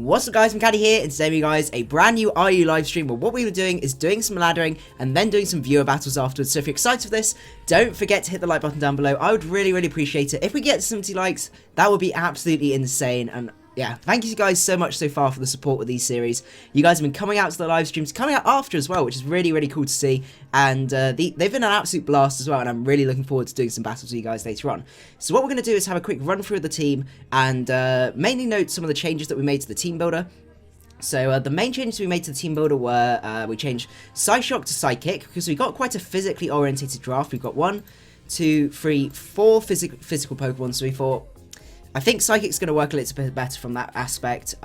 What's up guys, macadii here, and today we guys a brand new IEP live stream where what we were doing is doing some laddering and then doing some viewer battles afterwards. So if you're excited for this, don't forget to hit the like button down below. I would really appreciate it. If we get 70 likes, that would be absolutely insane. And yeah, thank you guys so much so far for the support with these series. You guys have been coming out to the live streams, coming out after as well, which is really cool to see. And they've been an absolute blast as well, and I'm really looking forward to doing some battles with you guys later on. So what we're going to do is have a quick run through of the team and mainly note some of the changes that we made to the team builder. So the main changes we made to the team builder were we changed Psyshock to Psychic because we got quite a physically orientated draft. We've got 1, 2, 3, 4 physical Pokemon, so we thought I think Psychic's going to work a little bit better from that aspect.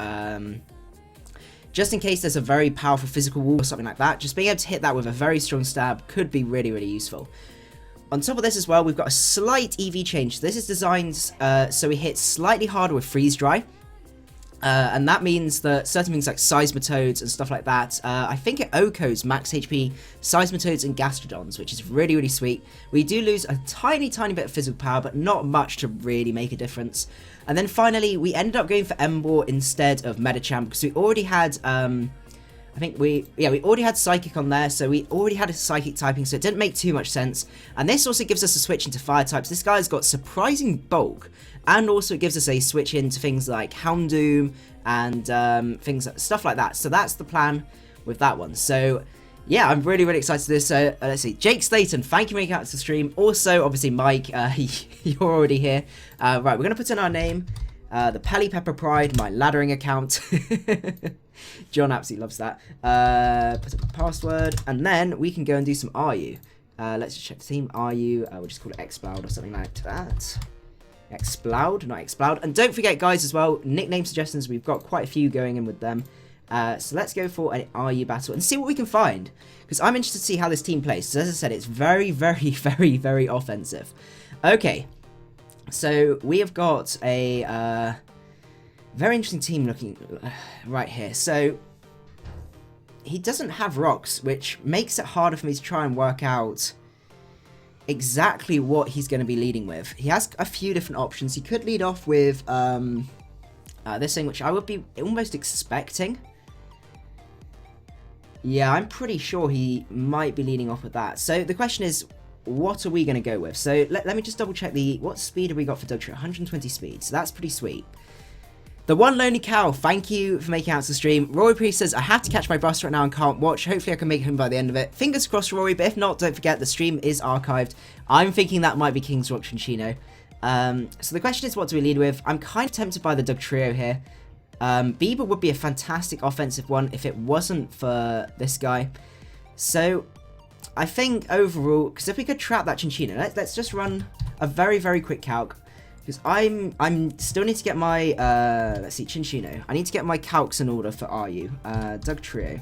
Just in case there's a very powerful physical wall or something like that, just being able to hit that with a very strong stab could be really useful. On top of this as well, we've got a slight EV change. This is designed so we hit slightly harder with Freeze Dry. And that means that certain things like Seismitoads and stuff like that, I think it OHKOs max HP Seismitoads and Gastrodons, which is really sweet. We do lose a tiny bit of physical power, but not much to really make a difference. And then finally, we ended up going for Emboar instead of Medicham because we already had, I think we already had Psychic on there, so we already had a Psychic typing, so it didn't make too much sense. And this also gives us a switch into Fire types. This guy's got surprising bulk, and also it gives us a switch into things like Houndoom and stuff like that. So that's the plan with that one. So yeah, I'm really excited to this. So let's see, Jake Slayton, thank you for making out to the stream. Also, obviously, Mike, you're already here. Right, we're going to put in our name, the Pelly Pepper Pride, my laddering account. John absolutely loves that. Put in the password, and then we can go and do some RU. Let's just check the team. RU, we'll just call it Xploud or something like that. Xploud, not Xploud. And don't forget, guys, as well, nickname suggestions. We've got quite a few going in with them. So let's go for an RU battle and see what we can find, because I'm interested to see how this team plays. So as I said, it's very offensive. Okay, so we have got a very interesting team looking right here. So he doesn't have rocks, which makes it harder for me to try and work out exactly what he's going to be leading with. He has a few different options. He could lead off with this thing, which I would be almost expecting. Yeah, I'm pretty sure he might be leading off with that. So the question is, what are we going to go with? So let me just double check what speed have we got for Dugtrio? 120 speed, so that's pretty sweet. The One Lonely Cow, thank you for making out to the stream. Rory Priest says, I have to catch my bus right now and can't watch. Hopefully I can make him by the end of it. Fingers crossed, Rory, but if not, don't forget the stream is archived. I'm thinking that might be King's Rock Chinchino. So the question is, what do we lead with? I'm kind of tempted by the Dugtrio here. Bieber would be a fantastic offensive one if it wasn't for this guy. So I think overall, because if we could trap that Chinchino, let's just run a very quick calc. Because I'm still need to get my, let's see, Chinchino. I need to get my calcs in order for RU. Dugtrio.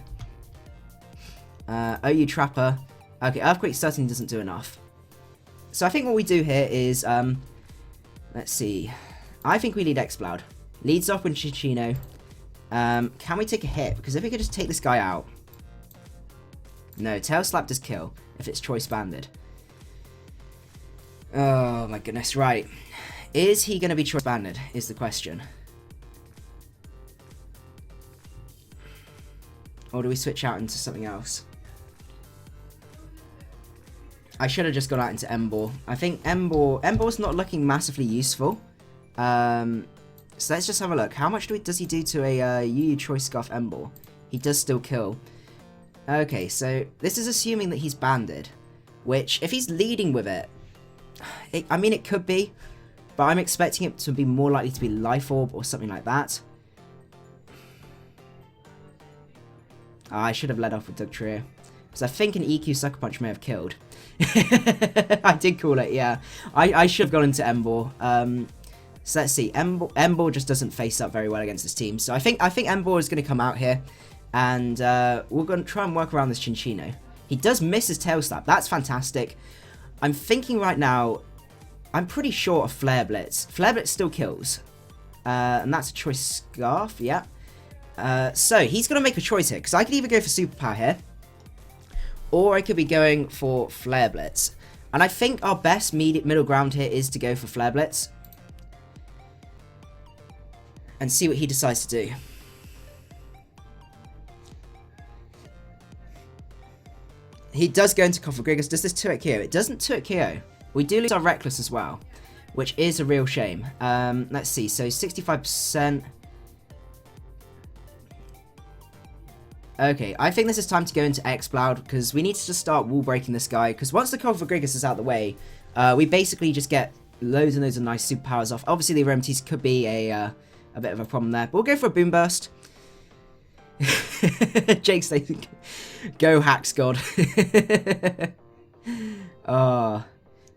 OU Trapper. Okay, Earthquake certainly doesn't do enough. So I think what we do here is, let's see. I think we lead Xploud. Leads off with Chinchino. Can we take a hit? Because if we could just take this guy out. No, Tail Slap does kill if it's Choice Banded. Oh my goodness, right. Is he going to be Choice Banded, is the question. Or do we switch out into something else? I should have just gone out into Emboar. I think Emboar's not looking massively useful. So let's just have a look. How much does he do to a UU Choice Scarf Emboar? He does still kill. Okay, so this is assuming that he's banded. Which, if he's leading with it, I mean, it could be. But I'm expecting it to be more likely to be Life Orb or something like that. I should have led off with Dugtrio. Because I think an EQ Sucker Punch may have killed. I did call it, yeah. I should have gone into Emboar. So let's see. Emboar just doesn't face up very well against this team. So I think Emboar is going to come out here. And we're going to try and work around this Chinchino. He does miss his Tail Slap. That's fantastic. I'm thinking right now, I'm pretty sure of Flare Blitz. Flare Blitz still kills. And that's a Choice Scarf, yeah. So he's going to make a choice here. Because I could either go for Superpower here. Or I could be going for Flare Blitz. And I think our best middle ground here is to go for Flare Blitz. And see what he decides to do. He does go into Configrigus. Does this 2-hit KO? It doesn't 2-hit KO. We do lose our Reckless as well, which is a real shame. Let's see. So 65%. Okay, I think this is time to go into X-Cloud because we need to just start wall breaking this guy. Because once the Configrigus is out of the way, we basically just get loads and loads of nice superpowers off. Obviously, the Remedies could be a bit of a problem there, but we'll go for a Boom Burst. Jake saying, "Go Hacks God."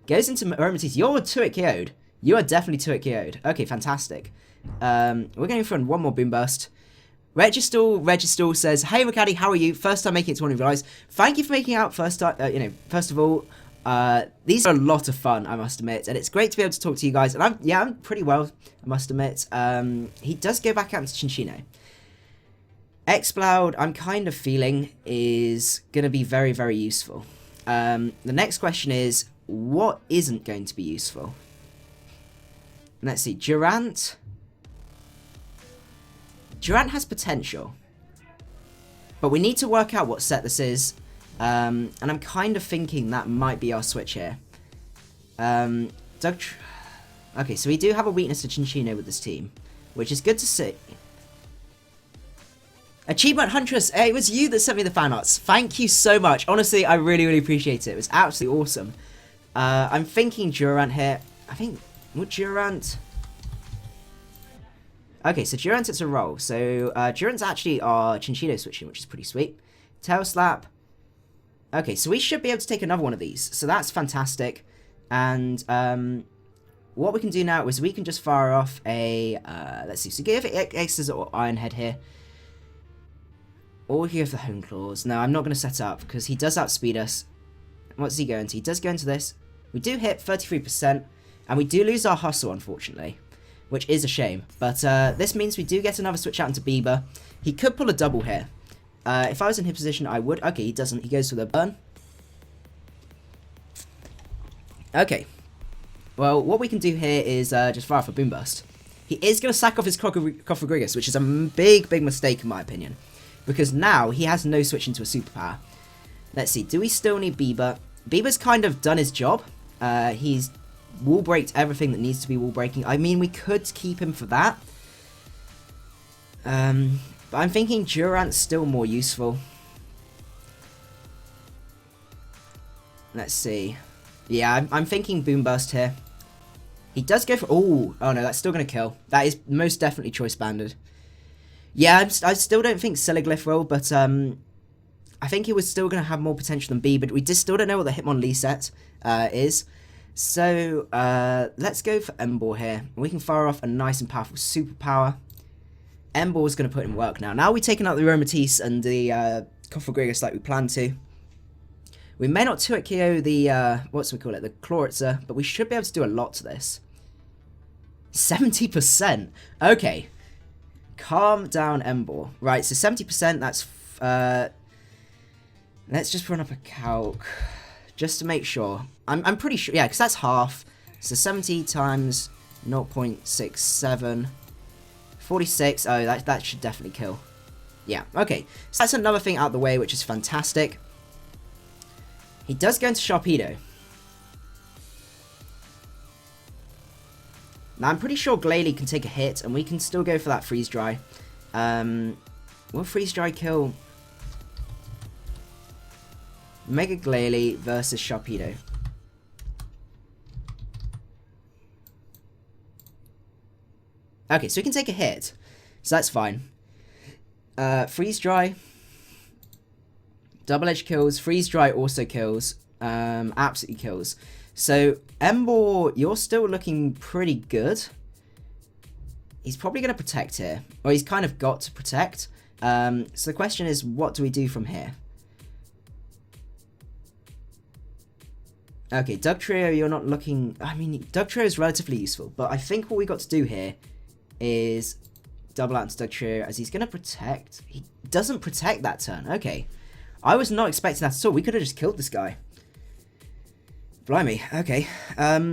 Goes into Remedies. You're 2-hit KO'd. You are definitely 2-hit KO'd. Okay, fantastic. We're going for one more Boom Burst. Registal says, "Hey macadii, how are you? First time making it to one of you guys. Thank you for making out first time. First of all, these are a lot of fun, I must admit, and it's great to be able to talk to you guys. And I'm pretty well, I must admit. He does go back out into Chinchino. X-Cloud, I'm kind of feeling is going to be very, very useful. The next question is, what isn't going to be useful? Let's see, Durant. Durant has potential, but we need to work out what set this is, and I'm kind of thinking that might be our switch here. Okay, so we do have a weakness to Chinchino with this team, which is good to see. Achievement Huntress, hey, it was you that sent me the fan arts. Thank you so much. Honestly, I really, really appreciate it. It was absolutely awesome. I'm thinking Durant here. I think, would Durant... Okay, so Durant it's a roll. So Durant's actually our Chinchino switching, which is pretty sweet. Tail Slap. Okay, so we should be able to take another one of these. So that's fantastic. And what we can do now is we can just fire off a... let's see, so give it X's or Iron Head here. Or we can go for the Hone Claws. No, I'm not going to set up because he does outspeed us. What's he going to? He does go into this. We do hit 33%. And we do lose our Hustle, unfortunately. Which is a shame. But this means we do get another switch out into Bieber. He could pull a double here. If I was in his position, I would. Okay, he doesn't. He goes for the burn. Okay. Well, what we can do here is just fire off a Boom Burst. He is going to sack off his Configrigus, which is a big, big mistake in my opinion. Because now he has no switch into a superpower. Let's see. Do we still need Bieber? Bieber's kind of done his job. He's wall breaked everything that needs to be wall breaking. I mean, we could keep him for that. But I'm thinking Durant's still more useful. Let's see. Yeah, I'm thinking Boom Burst here. He does go for... Oh no, that's still going to kill. That is most definitely choice banded. Yeah, I still don't think Siliglyph will, but I think he was still going to have more potential than B, but we just still don't know what the Hitmonlee set is. So, let's go for Emboar here. We can fire off a nice and powerful superpower. Emboar is going to put in work now. Now we've taken out the Aromatisse and the Configrigus like we planned to. We may not 2-hit KO the, what's we call it, the Chloritzer, but we should be able to do a lot to this. 70%! Okay. Calm down, Emboar. Right, so 70%, that's, let's just run up a calc, just to make sure. I'm pretty sure, yeah, because that's half. So 70 times 0.67, 46, oh, that should definitely kill. Yeah, okay. So that's another thing out of the way, which is fantastic. He does go into Sharpedo. Now, I'm pretty sure Glalie can take a hit, and we can still go for that Freeze Dry. Will Freeze Dry kill Mega Glalie versus Sharpedo? Okay, so we can take a hit. So that's fine. Freeze Dry. Double Edge kills. Freeze Dry also kills. Absolutely kills. So, Emboar, you're still looking pretty good. He's probably going to protect here. Or he's kind of got to protect. So the question is, what do we do from here? Okay, Dugtrio, you're not looking... I mean, Dugtrio is relatively useful. But I think what we got to do here is double out into Dugtrio as he's going to protect. He doesn't protect that turn. Okay. I was not expecting that at all. We could have just killed this guy. Blimey, okay. We're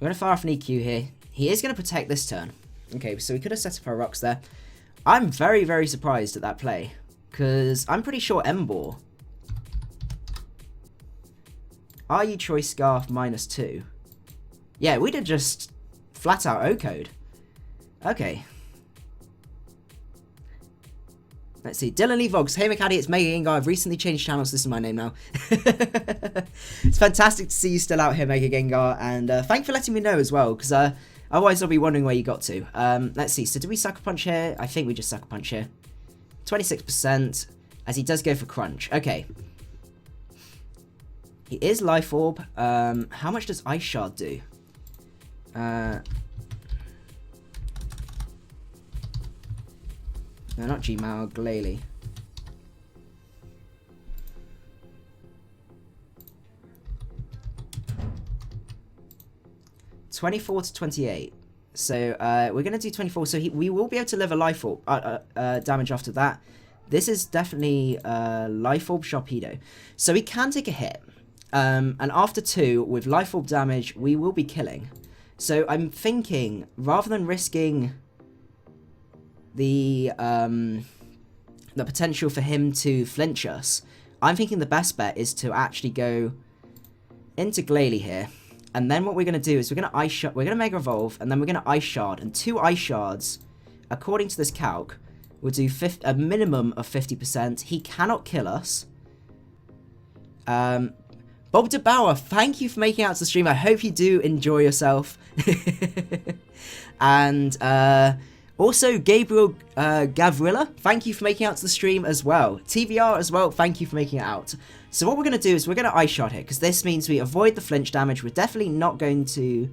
going to fire off an EQ here. He is going to protect this turn. Okay, so we could have set up our rocks there. I'm very, very surprised at that play. Because I'm pretty sure Embor. Are you Choice Scarf -2? Yeah, we did just flat out O-code. Okay. Let's see. Dylan Lee Vlogs. Hey macadii, it's Mega Gengar. I've recently changed channels. This is my name now. It's fantastic to see you still out here, Mega Gengar. And thanks for letting me know as well. Because otherwise I'll be wondering where you got to. Let's see. So did we Sucker Punch here? I think we just Sucker Punch here. 26%. As he does go for Crunch. Okay. He is Life Orb. How much does Ice Shard do? No, not Mega Glalie. $24 to 28. So we're gonna do 24. So we will be able to live a Life Orb damage after that. This is definitely Life Orb Sharpedo. So we can take a hit. And after 2 with Life Orb damage, we will be killing. So I'm thinking rather than risking the potential for him to flinch us, I'm thinking the best bet is to actually go into Glalie here, and then what we're going to do is we're going to Mega Evolve, and then we're going to Ice Shard, and 2 Ice Shards, according to this calc, will do a minimum of 50%. He cannot kill us. Bob DeBauer, thank you for making it out to the stream. I hope you do enjoy yourself. And also, Gabriel Gavrilla, thank you for making it out to the stream as well. TVR as well, thank you for making it out. So what we're going to do is we're going to Ice Shard here, because this means we avoid the flinch damage. We're definitely not going to...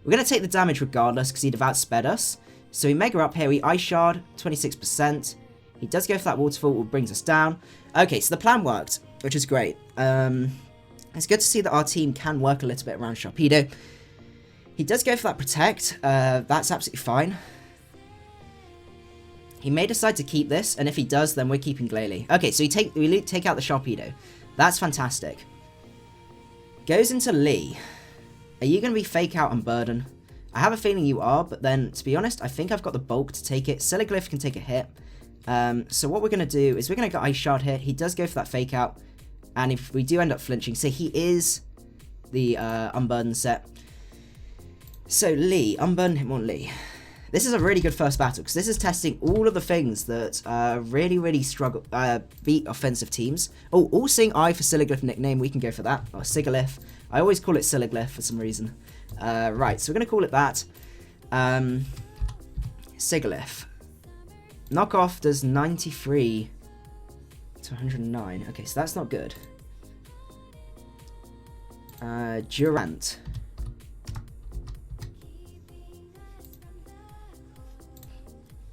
We're going to take the damage regardless, because he'd have outsped us. So we Mega up here, we Ice Shard, 26%. He does go for that Waterfall, which brings us down. Okay, so the plan worked, which is great. It's good to see that our team can work a little bit around Sharpedo. He does go for that Protect. That's absolutely fine. He may decide to keep this, and if he does, then we're keeping Glalie. Okay, so we take out the Sharpedo. That's fantastic. Goes into Lee. Are you going to be Fake Out and Burden? I have a feeling you are, but then, to be honest, I think I've got the bulk to take it. Siliglyph can take a hit. So what we're going to do is we're going to go Ice Shard here. He does go for that Fake Out. And if we do end up flinching, so he is the Unburden set. So Lee, Unburden Hitmon Lee. This is a really good first battle, because this is testing all of the things that really struggle, beat offensive teams. Oh, All Seeing Eye for Siliglyph nickname, we can go for that. Or Sigilyph. I always call it Siliglyph for some reason. Right, so we're going to call it that. Sigilyph. Knockoff does 93 to 109. Okay, so that's not good. Durant.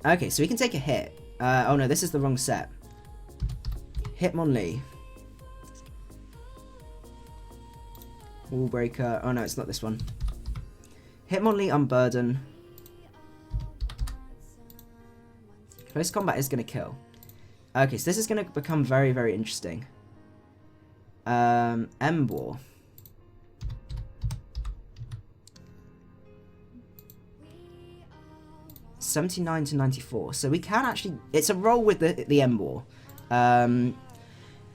Okay, so we can take a hit. Oh no, this is the wrong set. Hitmonlee. Wallbreaker. Oh no, it's not this one. Hitmonlee Unburden. Close combat is going to kill. Okay, so this is going to become very interesting. Embor. $79 to 94. So we can actually... It's a roll with the Embor. And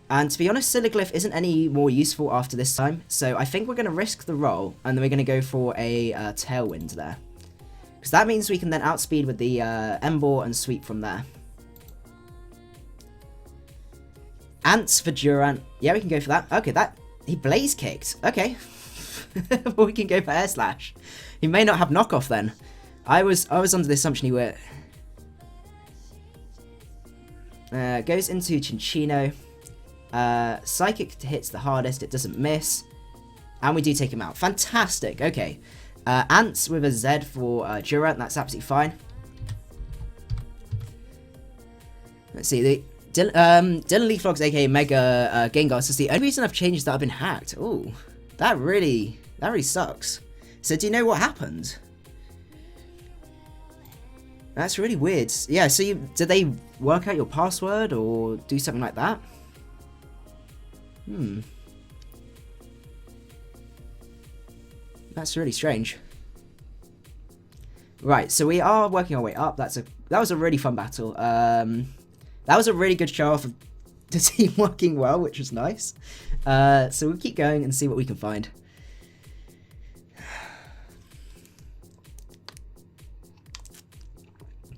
to be honest, Siliglyph isn't any more useful after this time. So I think we're going to risk the roll. And then we're going to go for a Tailwind there. Because that means we can then outspeed with the Embor and sweep from there. Ants for Durant. Yeah, we can go for that. Okay, he Blaze Kicked. Okay. We can go for Air Slash. He may not have knockoff then. I was under the assumption he would. Goes into Chinchino. Psychic hits the hardest. It doesn't miss. And we do take him out. Fantastic. Okay. Ants with a Z for Durant. That's absolutely fine. Let's see. Dylan Lee Vlogs, aka Mega Gengar, says the only reason I've changed is that I've been hacked. Ooh, that really sucks. So do you know what happened? That's really weird. Yeah, so did they work out your password or do something like that? That's really strange. Right, so we are working our way up. That was a really fun battle. That was a really good show off of the team working well, which was nice. So we'll keep going and see what we can find.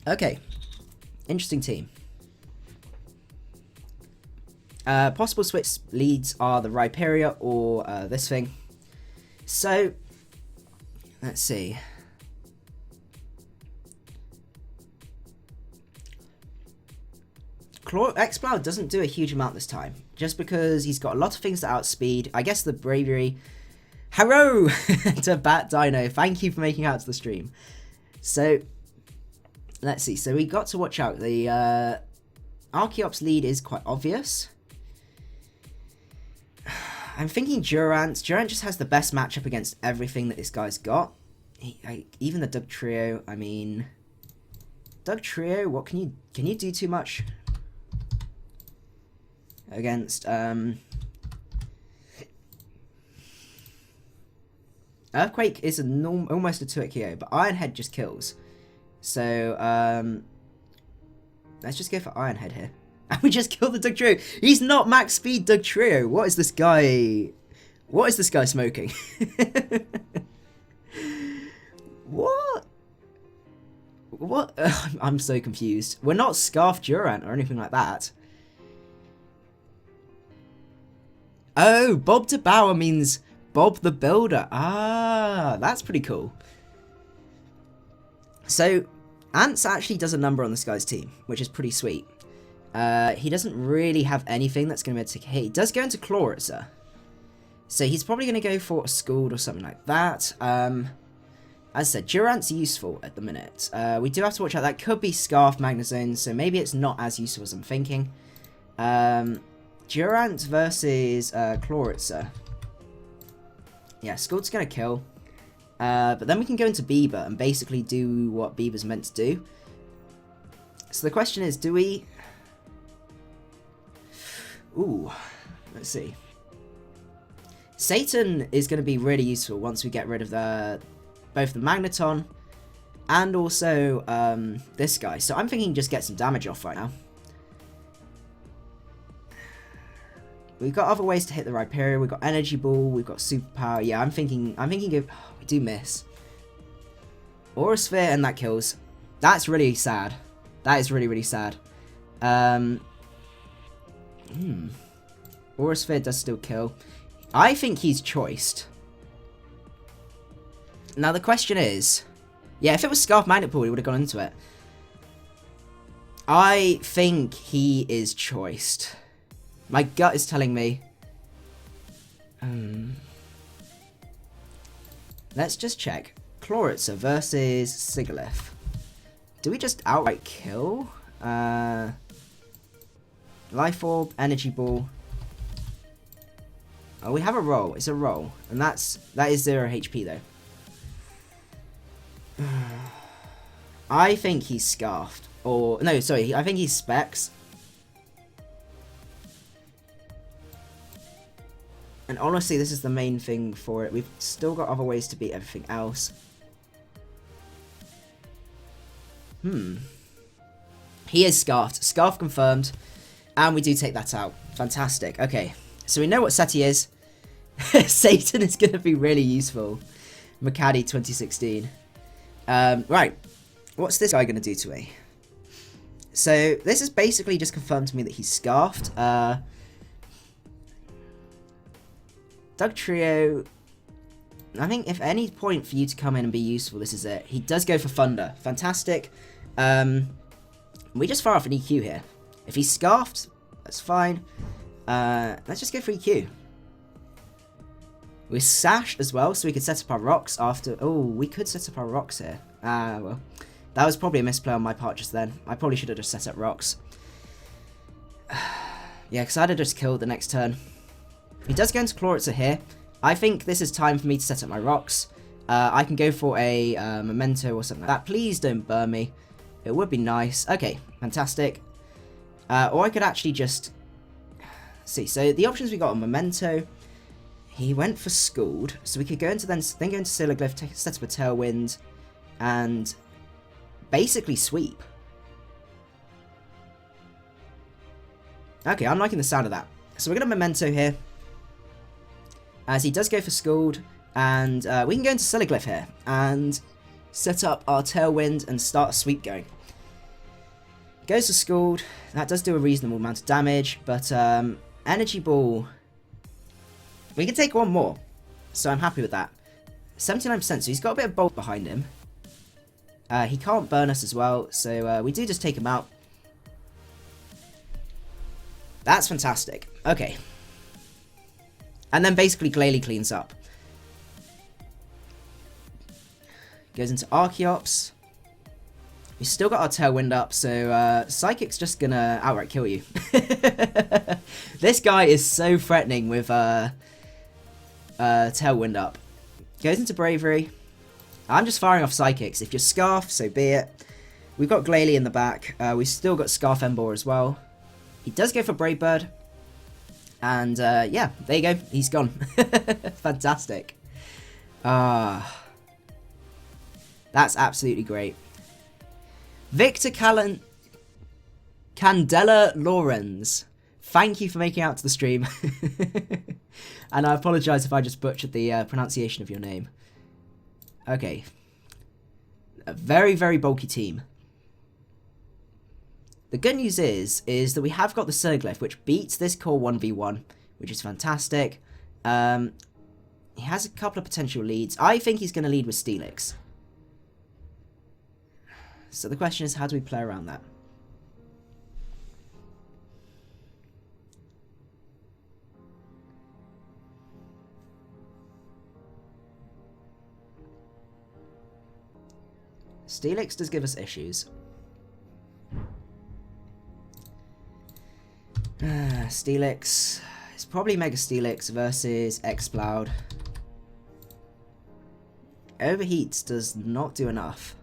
Okay, interesting team. Possible switch leads are the Rhyperior or this thing. So, let's see. X-Cloud doesn't do a huge amount this time, just because he's got a lot of things to outspeed. I guess the bravery. Hello to Bat Dino. Thank you for making it out to the stream. So, let's see. So we got to watch out. The Archeops lead is quite obvious. I'm thinking Durant. Durant just has the best matchup against everything that this guy's got. Even the Doug Trio. I mean, Doug Trio. What can you do too much against Earthquake is almost a 2-hit KO, but Iron Head just kills. So let's just go for Iron Head here. And we just killed the Doug Trio. He's not max speed Doug Trio. What is this guy? What is this guy smoking? What? What? I'm so confused. We're not Scarf Durant or anything like that. Oh, Bob de Bauer means Bob the Builder. Ah, that's pretty cool. So, Ants actually does a number on this guy's team, which is pretty sweet. He doesn't really have anything that's going to be able to hit. He does go into Chloritzer. So he's probably going to go for a Scald or something like that. As I said, Durant's useful at the minute. We do have to watch out. That could be Scarf Magnezone, so maybe it's not as useful as I'm thinking. Durant versus Chloritzer. Yeah, Scald's going to kill. But then we can go into Bieber and basically do what Bieber's meant to do. So the question is, do we... Ooh, let's see. Satan is going to be really useful once we get rid of both the Magneton and also this guy. So I'm thinking just get some damage off right now. We've got other ways to hit the Rhyperior. We've got Energy Ball. We've got Superpower. Yeah, I'm thinking of... Oh, we do miss. Aura Sphere and that kills. That's really sad. That is really, really sad. Aura Sphere does still kill. I think he's choiced. Now the question is... Yeah, if it was Scarf Magnet Ball, he would have gone into it. I think he is choiced. My gut is telling me... Let's just check. Chloritzer versus Sigilyph. Do we just outright kill? Life Orb, Energy Ball. Oh, we have a roll. It's a roll. And that is 0 HP though. I think he's Scarfed. Or, no, sorry. I think he's Specs. And honestly, this is the main thing for it. We've still got other ways to beat everything else. He is Scarfed. Scarf confirmed. And we do take that out. Fantastic. Okay. So we know what Seti is. Satan is going to be really useful. Macadii 2016. Right. What's this guy going to do to me? So this has basically just confirmed to me that he's Scarfed. Doug Trio, I think if any point for you to come in and be useful, this is it. He does go for Thunder. Fantastic. We just fire off an EQ here. If he's Scarfed, that's fine. Let's just go for EQ. We're Sashed as well, so we could set up our rocks after... Oh, we could set up our rocks here. Well. That was probably a misplay on my part just then. I probably should have just set up rocks. Yeah, because I'd have just killed the next turn. He does go into Chloritzer here. I think this is time for me to set up my rocks. I can go for a Memento or something like that. Please don't burn me. It would be nice. Okay, fantastic. Or I could actually just... see, so the options we got on Memento... He went for Scald, so we could go into then go into Sigilyph, set up a Tailwind, and basically sweep. Okay, I'm liking the sound of that. So we're going to Memento here. As he does go for Scald. And we can go into Siliglyph here. And set up our Tailwind and start a sweep going. Goes to Scald. That does do a reasonable amount of damage. But Energy Ball. We can take one more. So I'm happy with that. 79%. So he's got a bit of Bolt behind him. He can't burn us as well. So we do just take him out. That's fantastic. Okay. And then basically Glalie cleans up. Goes into Archeops. We still got our Tailwind up, so Psychic's just gonna outright kill you. This guy is so threatening with Tailwind up. Goes into Bravery. I'm just firing off Psychics. If you're Scarf, so be it. We've got Glalie in the back. We've still got Scarf Embor as well. He does go for Brave Bird. And yeah, there you go. He's gone. Fantastic. That's absolutely great. Victor Candela Lorenz. Thank you for making it out to the stream. And I apologise if I just butchered the pronunciation of your name. Okay. A very, very bulky team. The good news is that we have got the Siliglyph, which beats this core 1v1, which is fantastic. He has a couple of potential leads. I think he's going to lead with Steelix. So the question is, how do we play around that? Steelix does give us issues. Steelix. It's probably Mega Steelix versus Exploud. Overheats does not do enough.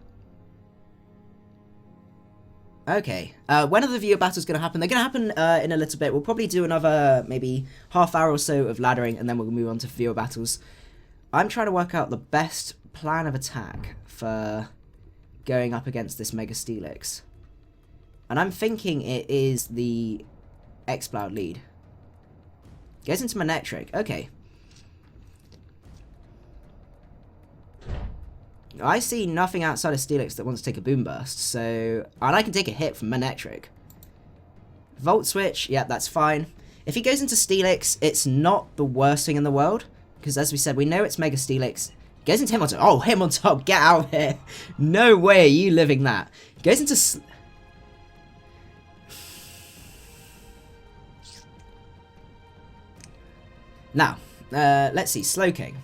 Okay. When are the viewer battles going to happen? They're going to happen in a little bit. We'll probably do another maybe half hour or so of laddering, and then we'll move on to viewer battles. I'm trying to work out the best plan of attack for going up against this Mega Steelix. And I'm thinking it is the Exploud lead. Goes into Manectric. Okay. I see nothing outside of Steelix that wants to take a Boom Burst, so... And I can take a hit from Manectric. Volt Switch, yeah, that's fine. If he goes into Steelix, it's not the worst thing in the world, because as we said, we know it's Mega Steelix. Goes into him on top. Oh, him on top, get out of here. No way are you living that. Goes into... Now, let's see, Slowking.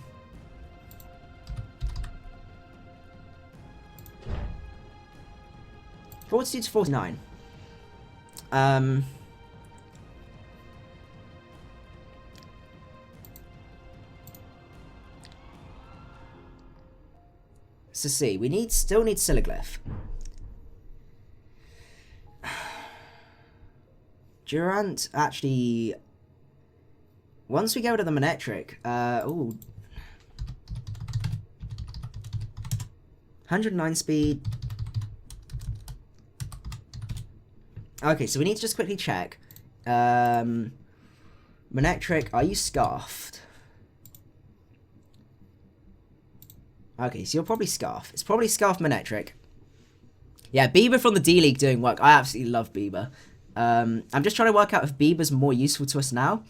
Fortitude to 49. So see, we still need Siliglyph. Durant actually... Once we get rid of the Manectric, ooh. 109 speed. Okay, so we need to just quickly check. Manectric, are you Scarfed? Okay, so you're probably Scarf. It's probably Scarf Manectric. Yeah, Bieber from the D-League doing work. I absolutely love Bieber. I'm just trying to work out if Bieber's more useful to us now.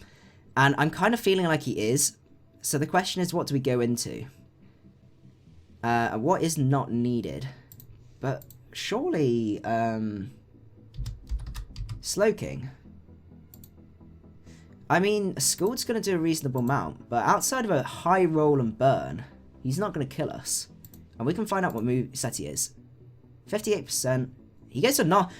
And I'm kind of feeling like he is. So the question is, what do we go into? What is not needed? But surely, Slowking. I mean, Scald's going to do a reasonable amount, but outside of a high roll and burn, he's not going to kill us. And we can find out what moveset he is. 58%. He goes to not...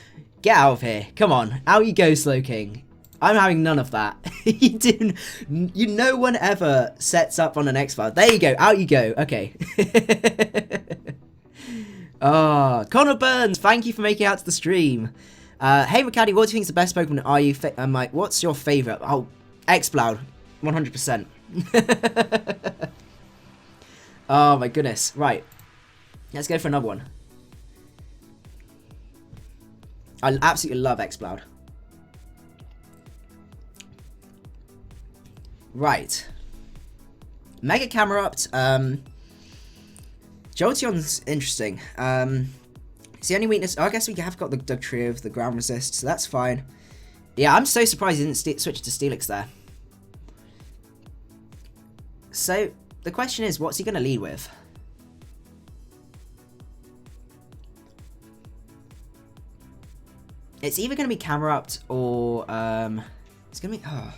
Get out of here. Come on. Out you go, Slowking. I'm having none of that. You no one ever sets up on an X-File. There you go. Out you go. Okay. Oh, Connor Burns, thank you for making it out to the stream. Hey, macadii, what do you think is the best Pokemon? Are you... I'm like, what's your favourite? Oh, Exploud. 100%. Oh, my goodness. Right. Let's go for another one. I absolutely love Exploud. Right. Mega Camerupt. Jolteon's interesting. It's the only weakness. Oh, I guess we have got the Dugtrio of the ground resist, so that's fine. Yeah, I'm so surprised he didn't switch to Steelix there. So, the question is, what's he going to lead with? It's either going to be Camerupt or, it's going to be, oh.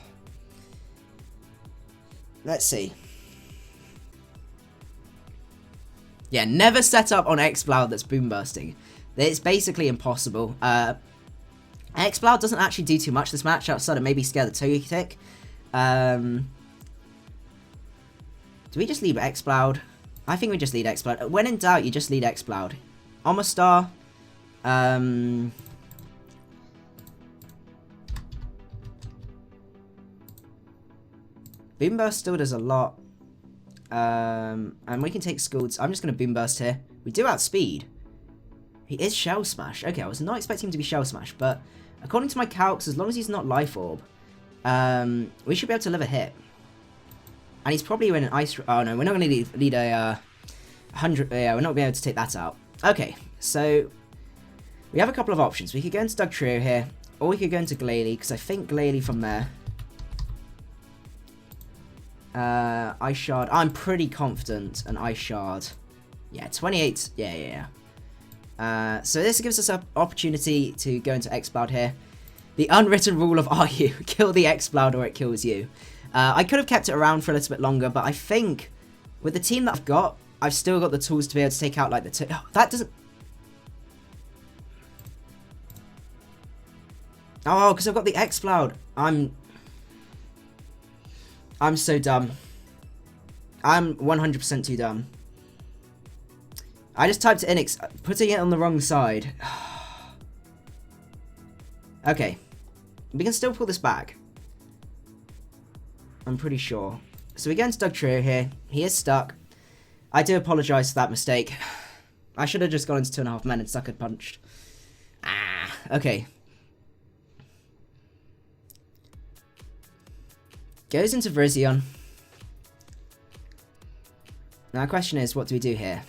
Let's see. Yeah, never set up on Exploud that's boom bursting. It's basically impossible. Exploud doesn't actually do too much this match outside of maybe scare the Togekick. Do we just lead Exploud? I think we just lead Exploud. When in doubt, you just lead Exploud. Omastar. Boom Burst still does a lot. And we can take Scalds. I'm just going to Boom Burst here. We do outspeed. He is Shell Smash. Okay, I was not expecting him to be Shell Smash, but according to my calcs, as long as he's not Life Orb, we should be able to live a hit. And he's probably in an Ice... Oh, no, we're not going to lead a 100... Yeah, we're not going to be able to take that out. Okay, so we have a couple of options. We could go into Dugtrio here, or we could go into Glalie, because I think Glalie from there... Ice Shard. I'm pretty confident an Ice Shard. Yeah, 28. Yeah. So this gives us an opportunity to go into Exploud here. The unwritten rule of RU. Kill the Exploud or it kills you. I could have kept it around for a little bit longer, but I think with the team that I've got, I've still got the tools to be able to take out like the... Oh, that doesn't... Oh, because I've got the Exploud. I'm so dumb. I'm 100% too dumb. I just typed in putting it on the wrong side. Okay. We can still pull this back. I'm pretty sure. So we go into Dugtrio here. He is stuck. I do apologise for that mistake. I should have just gone into 2.5 men and sucker punched. Okay. Goes into Virizion. Now the question is, what do we do here?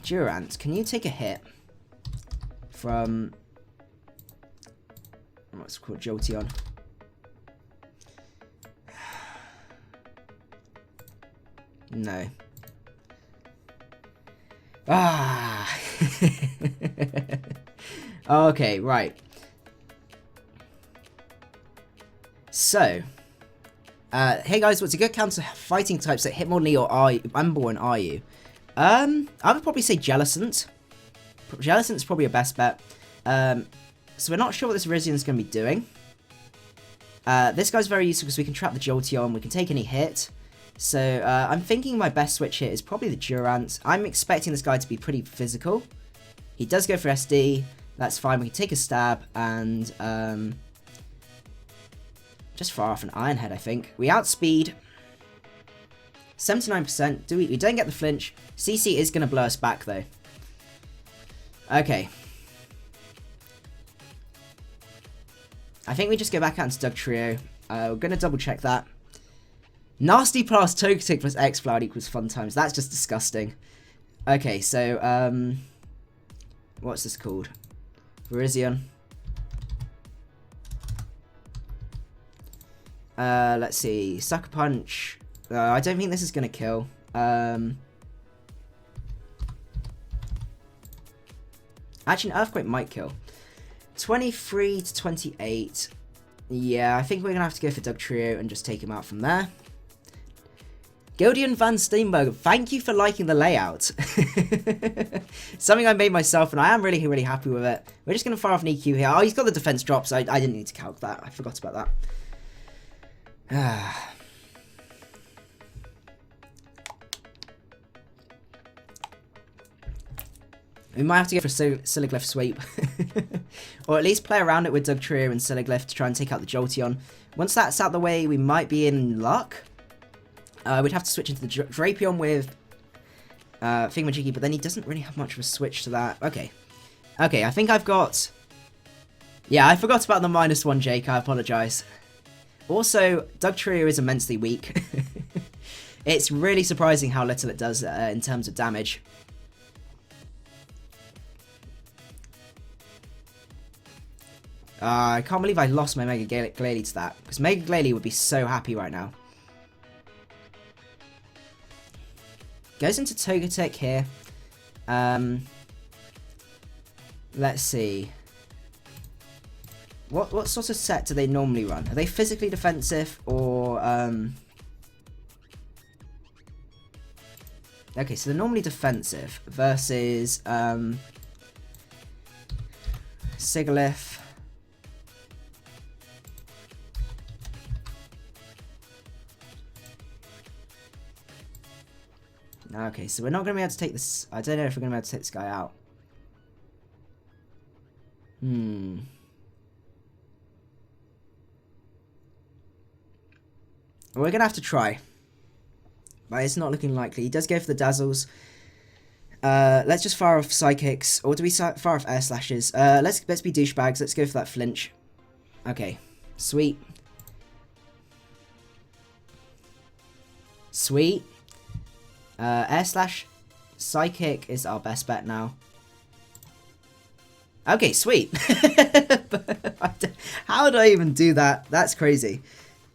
Durant, can you take a hit from what's it called, Jolteon? No. Okay, right. So, hey guys, what's a good counter fighting types that Hitmonlee or Ember and are you? I would probably say Jellicent. Jellicent's probably your best bet. So we're not sure what this Virizion is going to be doing. This guy's very useful because we can trap the Jolteon, we can take any hit. So I'm thinking my best switch here is probably the Durant. I'm expecting this guy to be pretty physical. He does go for SD. That's fine. We can take a stab and just fire off an Iron Head, I think. We outspeed. 79%. We don't get the flinch. CC is going to blow us back, though. Okay. I think we just go back out into Dugtrio. We're going to double check that. Nasty Pass Togetic plus Exploud equals fun times. That's just disgusting. Okay, so, what's this called? Virizion. Let's see. Sucker Punch. I don't think this is going to kill. Actually, an Earthquake might kill. 23 to 28. Yeah, I think we're going to have to go for Dugtrio and just take him out from there. Gildian Van Steenberg, thank you for liking the layout. Something I made myself, and I am really, really happy with it. We're just going to fire off an EQ here. Oh, he's got the defense drop, so I didn't need to calc that. I forgot about that. We might have to go for Siliglyph Sweep. Or at least play around it with Dugtrio and Siliglyph to try and take out the Jolteon. Once that's out the way, we might be in luck. We'd have to switch into the Drapion with Thingamajiggy, but then he doesn't really have much of a switch to that. Okay. Okay, I think I've got... Yeah, I forgot about the -1, Jake. I apologise. Also, Dugtrio is immensely weak. It's really surprising how little it does in terms of damage. I can't believe I lost my Mega Glalie to that, because Mega Glalie would be so happy right now. Goes into Togetic here. Let's see. What sort of set do they normally run? Are they physically defensive or... Okay, so they're normally defensive versus Sigilyph. Okay, so we're not going to be able to take this... I don't know if we're going to be able to take this guy out. We're going to have to try. But it's not looking likely. He does go for the Dazzles. Let's just fire off Psychics. Or do we fire off Air Slashes? Let's be douchebags. Let's go for that Flinch. Okay. Sweet. Sweet. Air Slash. Psychic is our best bet now. Okay, sweet. How did I even do that? That's crazy.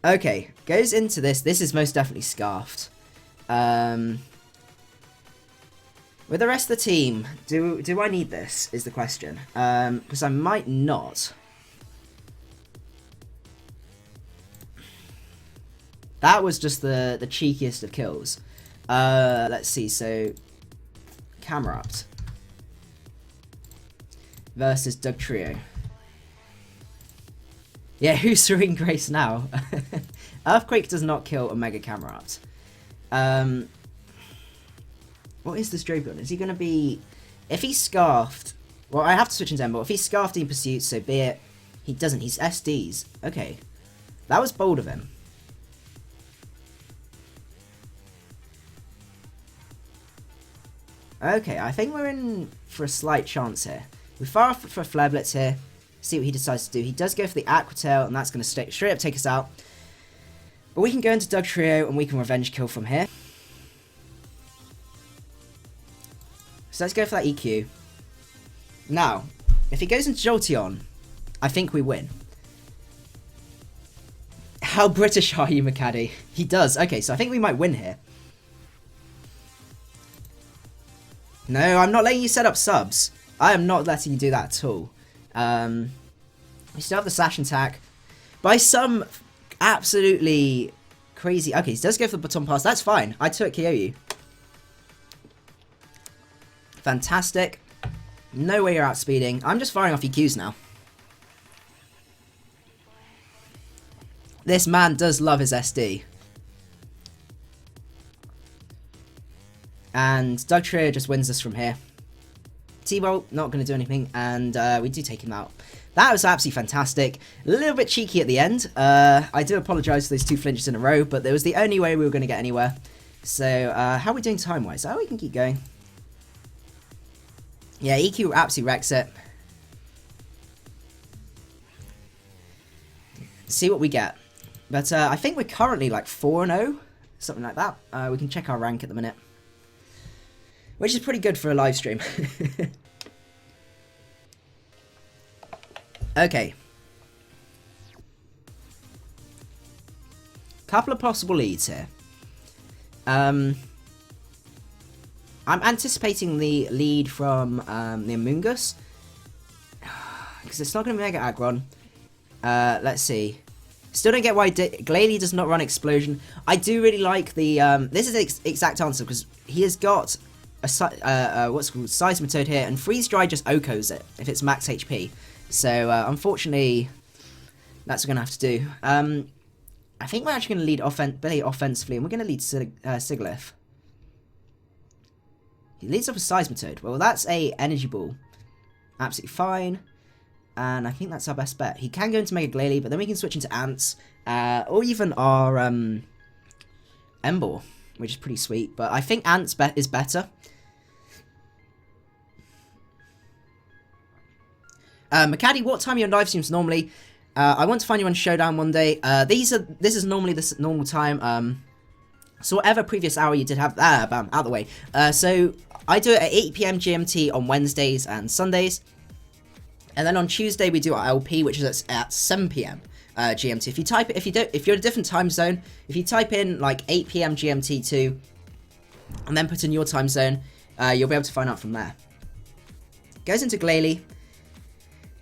Okay, goes into this. This is most definitely Scarfed. With the rest of the team, do I need this, is the question. Because I might not. That was just the cheekiest of kills. Let's see, so... Camerupt versus Dugtrio. Yeah, who's Serene Grace now? Earthquake does not kill a Mega Camerupt. What is this Drapion? Is he going to be... If he's Scarfed... Well, I have to switch into Ember. If he's Scarfed in Pursuit, so be it. He doesn't. He's SDs. Okay. That was bold of him. Okay, I think we're in for a slight chance here. We fire off for a Flare Blitz here. See what he decides to do. He does go for the Aqua Tail, and that's going to straight up take us out. But we can go into Dugtrio, and we can Revenge Kill from here. So let's go for that EQ. Now, if he goes into Jolteon, I think we win. How British are you, macadii? He does. Okay, so I think we might win here. No, I'm not letting you set up subs. I am not letting you do that at all. We still have the Slash attack. By some absolutely crazy... Okay, he does go for the Baton Pass. That's fine. I took Kyoyu. Fantastic. No way you're outspeeding. I'm just firing off EQs now. This man does love his SD. And Dugtrio just wins us from here. T-Bolt, not going to do anything, and we do take him out. That was absolutely fantastic. A little bit cheeky at the end. I do apologise for those 2 flinches in a row, but that was the only way we were going to get anywhere. So, how are we doing time-wise? Oh, we can keep going. Yeah, EQ absolutely wrecks it. See what we get. But I think we're currently like 4-0, something like that. We can check our rank at the minute. Which is pretty good for a live stream. Okay. Couple of possible leads here. I'm anticipating the lead from the Amoonguss. Because it's not going to be Mega Aggron. Let's see. Still don't get why Glalie does not run Explosion. I do really like the... this is the exact answer, because he has got... what's called Seismitoad here, and Freeze Dry just OHKOs it if it's max HP. So unfortunately, that's what we're gonna have to do. I think we're actually gonna lead offensively, and we're gonna lead Sigilyph. He leads off a Seismitoad. Well, that's a Energy Ball, absolutely fine, and I think that's our best bet. He can go into Mega Glalie, but then we can switch into Ants, or even our Emboar, which is pretty sweet. But I think Ants is better. Macadii, what time are your live streams normally? I want to find you on Showdown one day. This is normally the normal time. So whatever previous hour you did have, bam, out the way. So I do it at 8 PM GMT on Wednesdays and Sundays. And then on Tuesday we do our LP, which is at 7 PM GMT. If you type it, if you're in a different time zone, if you type in like 8 PM GMT 2, and then put in your time zone, you'll be able to find out from there. Goes into Glalie.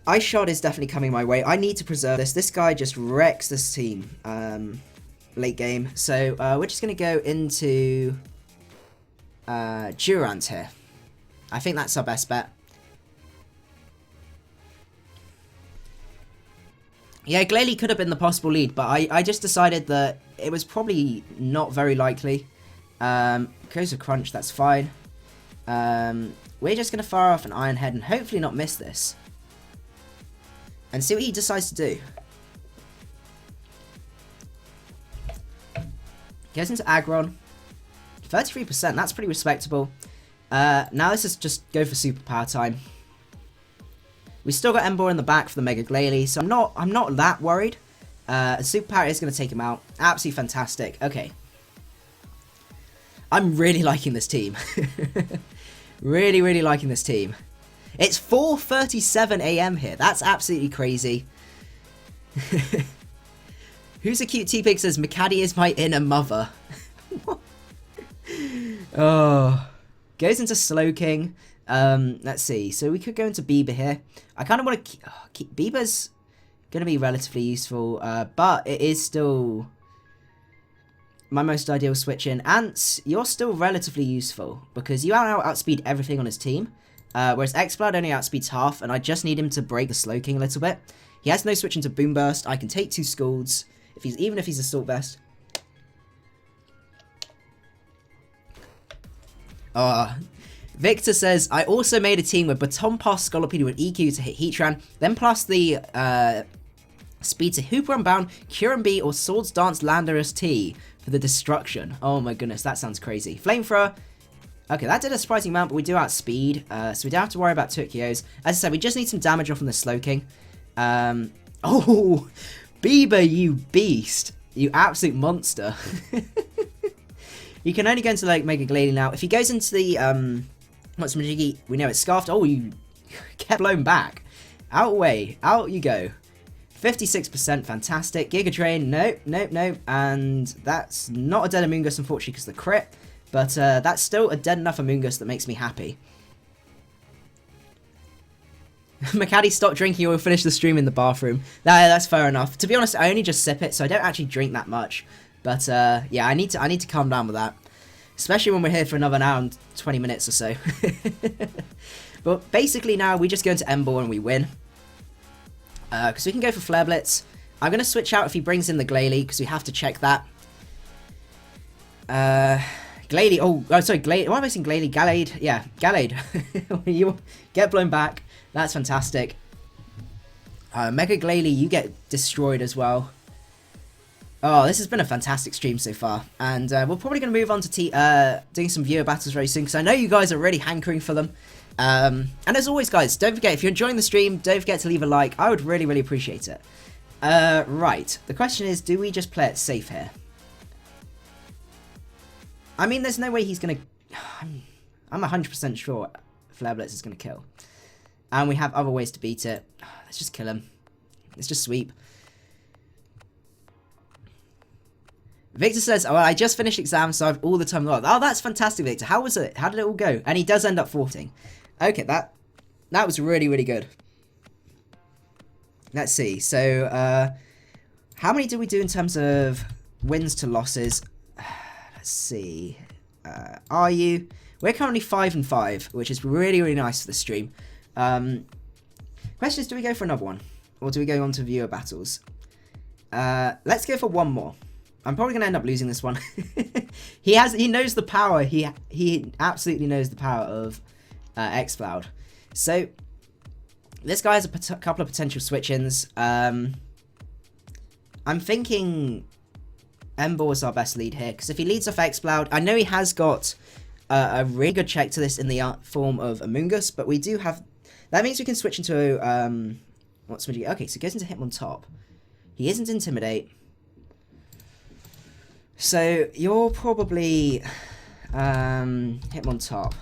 Ice Shard is definitely coming my way. I need to preserve this. This guy just wrecks this team late game. So we're just going to go into Durant here. I think that's our best bet. Yeah, Glalie could have been the possible lead, but I just decided that it was probably not very likely. Goes to Crunch, that's fine. We're just going to fire off an Iron Head and hopefully not miss this. And see what he decides to do. Goes into Aggron. 33%, that's pretty respectable. Now this is just go for superpower time. We still got Ember in the back for the Mega Glalie, so I'm not that worried. Superpower is going to take him out. Absolutely fantastic. Okay. I'm really liking this team. Really liking this team. It's 4:37 AM here. That's absolutely crazy. Who's a cute T-Pig says, Macadii is my inner mother. Oh. Goes into Slowking. Let's see. So we could go into Bieber here. I kind of want to keep... Bieber's going to be relatively useful, but it is still my most ideal switch in. Ants, you're still relatively useful because you outspeed everything on his team. Whereas Exploud only outspeeds half, and I just need him to break the Slowking a little bit. He has no switch into Boom Burst. I can take 2 Scalds, even if he's Assault Vest. Victor says, I also made a team with Baton Pass Scolopede with EQ to hit Heatran, then plus the speed to Hooper Unbound, Cure and B, or Swords Dance Landorus T for the destruction. Oh my goodness, that sounds crazy. Flamethrower. Okay, that did a surprising amount, but we do outspeed, so we don't have to worry about Tukios. As I said, we just need some damage off from the Slowking. Oh, Bieber, you beast. You absolute monster. You can only go into like Mega Glalie now. If he goes into the, what's Majiggy? We know it's Scarfed. Oh, you get blown back. Out way. Out you go. 56%, fantastic. Giga Drain, nope. And that's not a dead Amoonguss, unfortunately, because of the crit. But that's still a dead enough Amoonguss that makes me happy. Macadii, stop drinking or we'll finish the stream in the bathroom. That's fair enough. To be honest, I only just sip it, so I don't actually drink that much. But yeah, I need to calm down with that. Especially when we're here for another hour and 20 minutes or so. But basically now, we just go into Ember and we win. Because we can go for Flare Blitz. I'm going to switch out if he brings in the Glalie, because we have to check that. Glalie, oh sorry, Glalie, why am I saying Glalie? Gallade, yeah, Gallade. You get blown back, that's fantastic. Mega Glalie, you get destroyed as well. Oh, this has been a fantastic stream so far, and we're probably going to move on to doing some viewer battles very soon, because I know you guys are really hankering for them. And as always, guys, don't forget, if you're enjoying the stream, don't forget to leave a like. I would really appreciate it. Right, the question is, do we just play it safe here? I mean, there's no way he's going to... I'm 100% sure Flare Blitz is going to kill. And we have other ways to beat it. Let's just kill him. Let's just sweep. Victor says, oh, I just finished exams, so I have all the time left. Oh, that's fantastic, Victor. How was it? How did it all go? And he does end up 14. Okay, that was really good. Let's see. So, how many did we do in terms of wins to losses? Let's see. Are you? We're currently 5-5, which is really nice for the stream. Question is, do we go for another one? Or do we go on to viewer battles? Let's go for one more. I'm probably going to end up losing this one. He knows the power. He absolutely knows the power of X-Cloud. So, this guy has a couple of potential switch-ins. I'm thinking Ember is our best lead here, because if he leads off X-Cloud, I know he has got a really good check to this in the form of Amoonguss, but we do have That means we can switch into, what's Smidgy? Okay, so it goes into Hitmon top. He isn't Intimidate. So, you're probably, Hitmon top.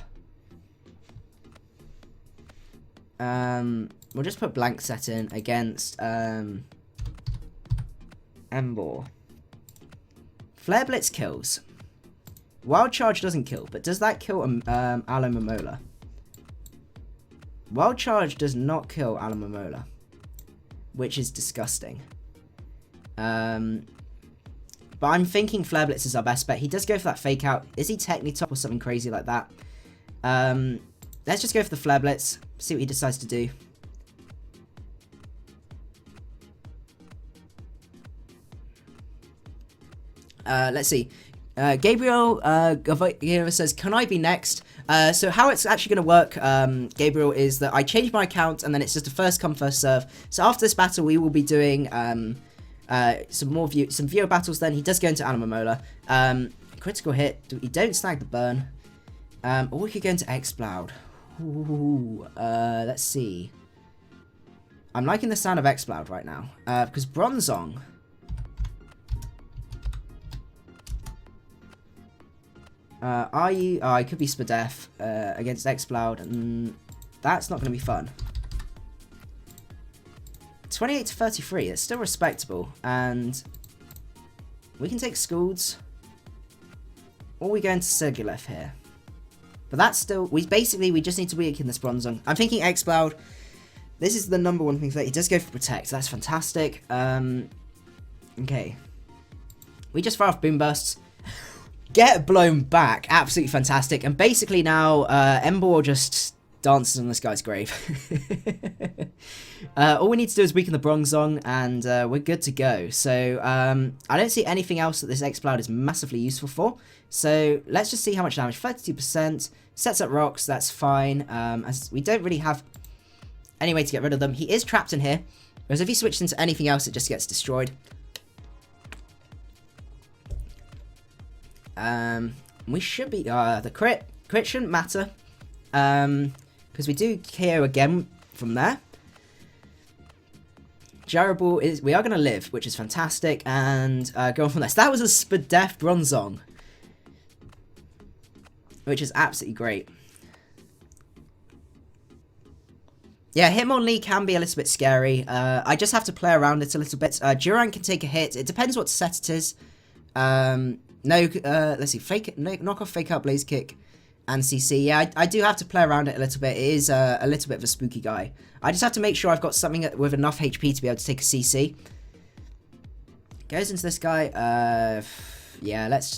We'll just put blank set in against, Embor. Flare Blitz kills. Wild Charge doesn't kill, but does that kill Alomomola? Wild Charge does not kill Alomomola, which is disgusting. But I'm thinking Flare Blitz is our best bet. He does go for that fake out. Is he technically top or something crazy like that? Let's just go for the Flare Blitz, see what he decides to do. Let's see. Gabriel says, can I be next? So how it's actually going to work, Gabriel, is that I change my account and then it's just a first come first serve. So after this battle, we will be doing some viewer battles. Then he does go into Alomomola. Critical hit. You don't snag the burn. Or we could go into Exploud. Ooh, let's see. I'm liking the sound of Exploud right now because Bronzong. I could be Spadef against Exploud, and that's not going to be fun. 28 to 33, it's still respectable, and we can take Scoulds, or we go into Sigilyph here. But that's still, we just need to weaken this Bronzong. I'm thinking Exploud, this is the number one thing, that he does go for Protect, that's fantastic. Okay. We just fire off Boom Bursts. Get blown back, absolutely fantastic. And basically now, Embor just dances on this guy's grave. All we need to do is weaken the Bronzong, and we're good to go. So I don't see anything else that this Exploud is massively useful for. So let's just see how much damage. 32%, sets up rocks, that's fine. As we don't really have any way to get rid of them. He is trapped in here, whereas if he switches into anything else, it just gets destroyed. We should be, the crit shouldn't matter, because we do KO again from there. Jarable is, we are going to live, which is fantastic, and go on from there. So that was a Spadef Bronzong, which is absolutely great. Yeah, Hitmonlee can be a little bit scary. I just have to play around it a little bit. Durant can take a hit. It depends what set it is. No, let's see, knock off, fake out, blaze kick, and CC. Yeah, I do have to play around it a little bit. It is a little bit of a spooky guy. I just have to make sure I've got something with enough HP to be able to take a CC. Goes into this guy. Yeah, let's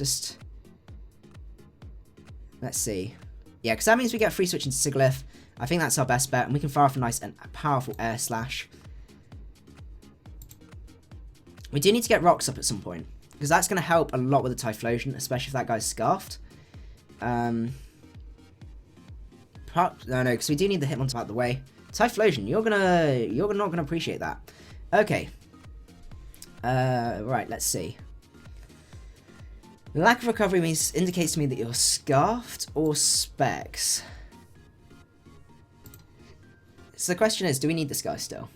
see. Yeah, because that means we get a free switch into Sigilyph. I think that's our best bet, and we can fire off a nice and powerful air slash. We do need to get rocks up at some point, because that's going to help a lot with the Typhlosion, especially if that guy's scarfed. No, because we do need the Hitmon out of the way. Typhlosion, you're not gonna appreciate that. Okay. Right, let's see. Lack of recovery indicates to me that you're scarfed or specs. So the question is, do we need this guy still?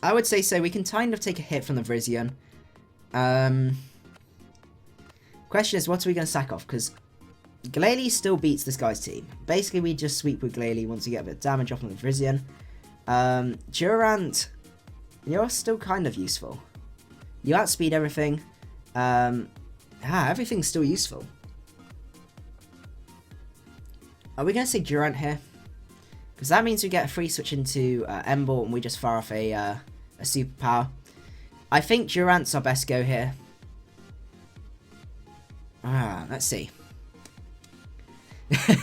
I would say so. We can kind of take a hit from the Virizion. Question is, what are we going to sack off? Because Glalie still beats this guy's team. Basically, we just sweep with Glalie once we get a bit of damage off on the Virizion. Durant, you're still kind of useful. You outspeed everything. Everything's still useful. Are we going to say Durant here? Because that means we get a free switch into Embor and we just fire off a superpower. I think Durant's our best go here. Let's see.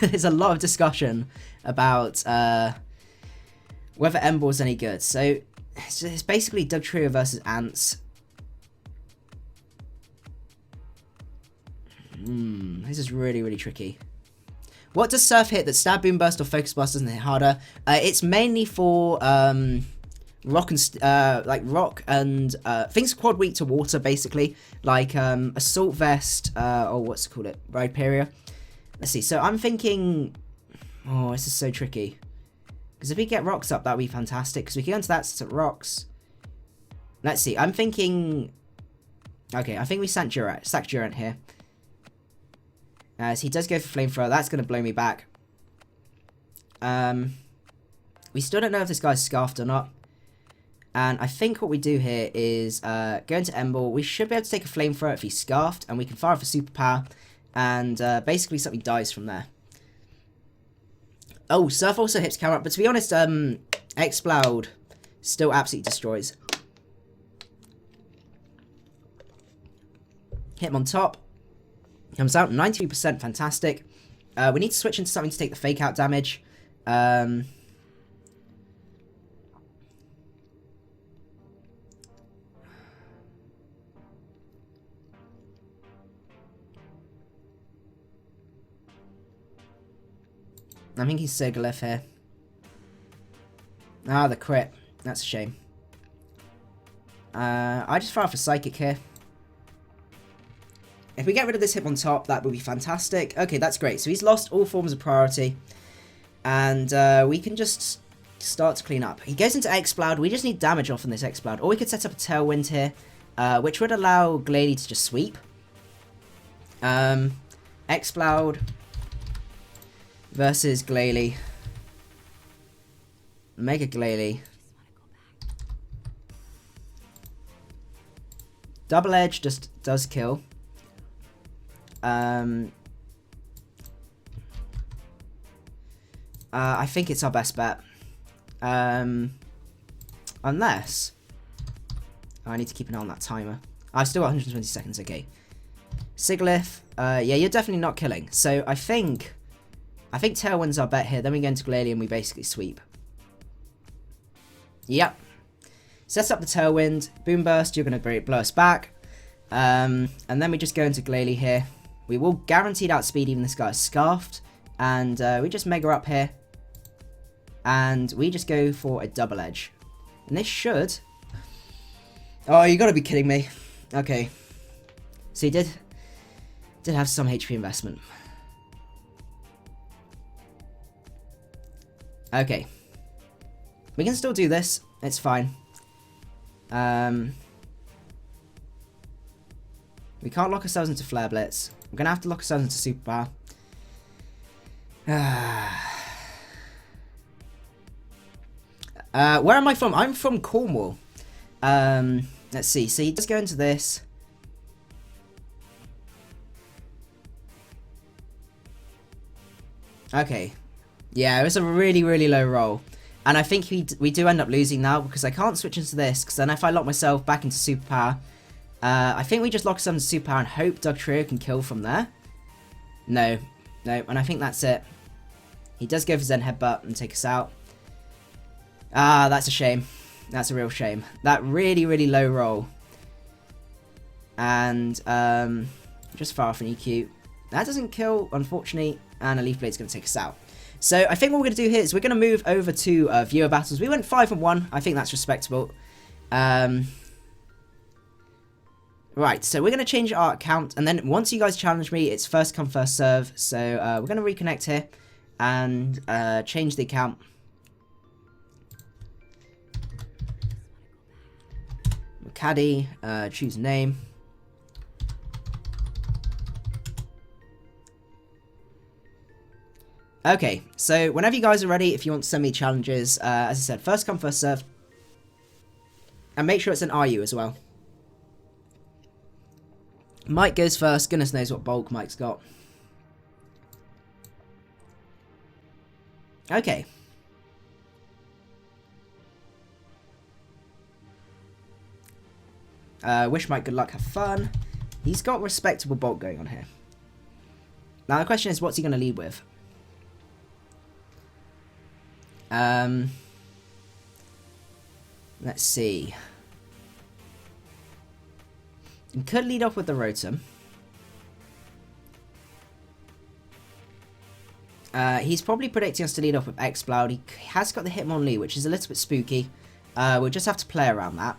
There's a lot of discussion about whether Embor's any good. So it's basically Dugtrio versus Ants. This is really, really tricky. What does Surf hit that Stab, Boom Burst, or Focus Blast doesn't hit harder? It's mainly for rock and things quad weak to water, basically, like Assault Vest or what's it called, Rhyperior. Let's see. So I'm thinking Oh, this is so tricky. Because if we get rocks up, that would be fantastic. Because we can go into that set of rocks. Let's see. I'm thinking... Okay, I think we sack Durant here. As he does go for Flamethrower. That's going to blow me back. We still don't know if this guy's scarfed or not. And I think what we do here is go into Emble. We should be able to take a Flamethrower if he's scarfed. And we can fire for Superpower. And basically something dies from there. Oh, Surf also hits camera. But to be honest, Exploud still absolutely destroys. Hit him on top. Comes out 93%. Fantastic. We need to switch into something to take the fake out damage. I'm thinking Sigilyph here. Ah, the crit. That's a shame. I just fire for Psychic here. If we get rid of this hip on top, that would be fantastic. Okay, that's great. So he's lost all forms of priority. And we can just start to clean up. He goes into Exploud. We just need damage off on this Exploud. Or we could set up a Tailwind here, which would allow Glalie to just sweep. Exploud versus Glalie. Mega Glalie. Double Edge just does kill. I think it's our best bet. Unless... Oh, I need to keep an eye on that timer. I've still got 120 seconds, okay. Sigilyph, yeah, you're definitely not killing. So I think Tailwind's our bet here. Then we go into Glalie and we basically sweep. Yep. Sets up the Tailwind. Boom Burst, you're going to blow us back. And then we just go into Glalie here. We will guaranteed outspeed even this guy's scarfed. And we just Mega up here. And we just go for a Double Edge. And this should... Oh, you got to be kidding me. Okay. So he did have some HP investment. Okay. We can still do this. It's fine. We can't lock ourselves into Flare Blitz. We're going to have to lock ourselves into Superpower. Where am I from? I'm from Cornwall. Let's see. So he does go into this. Okay. Yeah, it was a really, really low roll. And I think we do end up losing now because I can't switch into this. Because then if I lock myself back into Superpower, I think we just lock ourselves into Superpower and hope Dugtrio can kill from there. No. No. And I think that's it. He does go for Zen Headbutt and take us out. Ah, that's a shame. That's a real shame. That really, really low roll. And just far off an EQ. That doesn't kill, unfortunately. And a Leaf Blade's going to take us out. So I think what we're going to do here is we're going to move over to viewer battles. We went 5-1. I think that's respectable. Right, so we're going to change our account. And then once you guys challenge me, it's first come, first serve. So we're going to reconnect here and change the account. Macadii, choose name. Okay, so whenever you guys are ready, if you want to send me challenges, as I said, first come, first serve. And make sure it's an RU as well. Mike goes first. Goodness knows what bulk Mike's got. Okay. Wish Mike good luck, have fun. He's got respectable bulk going on here. Now the question is, what's he going to lead with? Let's see. He could lead off with the Rotom. He's probably predicting us to lead off with Exploud. He has got the Hitmonlee, which is a little bit spooky. We'll just have to play around that.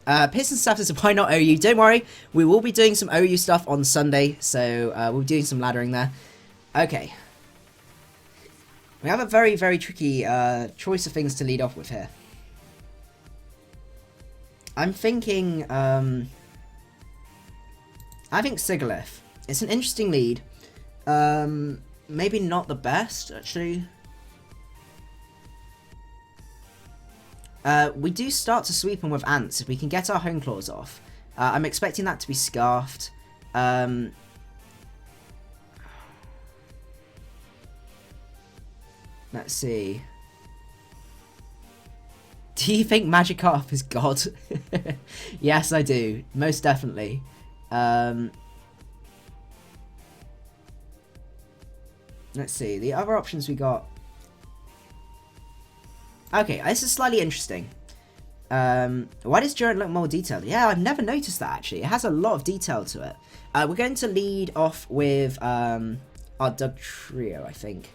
Pearson Staff says, why not OU? Don't worry, we will be doing some OU stuff on Sunday, so we'll be doing some laddering there. Okay. We have a very, very tricky choice of things to lead off with here. I'm thinking, I think Sigalith. It's an interesting lead. Maybe not the best, actually. We do start to sweep them with ants if we can get our home claws off. I'm expecting that to be scarfed. Let's see. Do you think Magikarp is God? Yes, I do. Most definitely. Let's see. The other options we got. Okay, this is slightly interesting. Why does Durant look more detailed? Yeah, I've never noticed that, actually. It has a lot of detail to it. We're going to lead off with our Doug Trio, I think.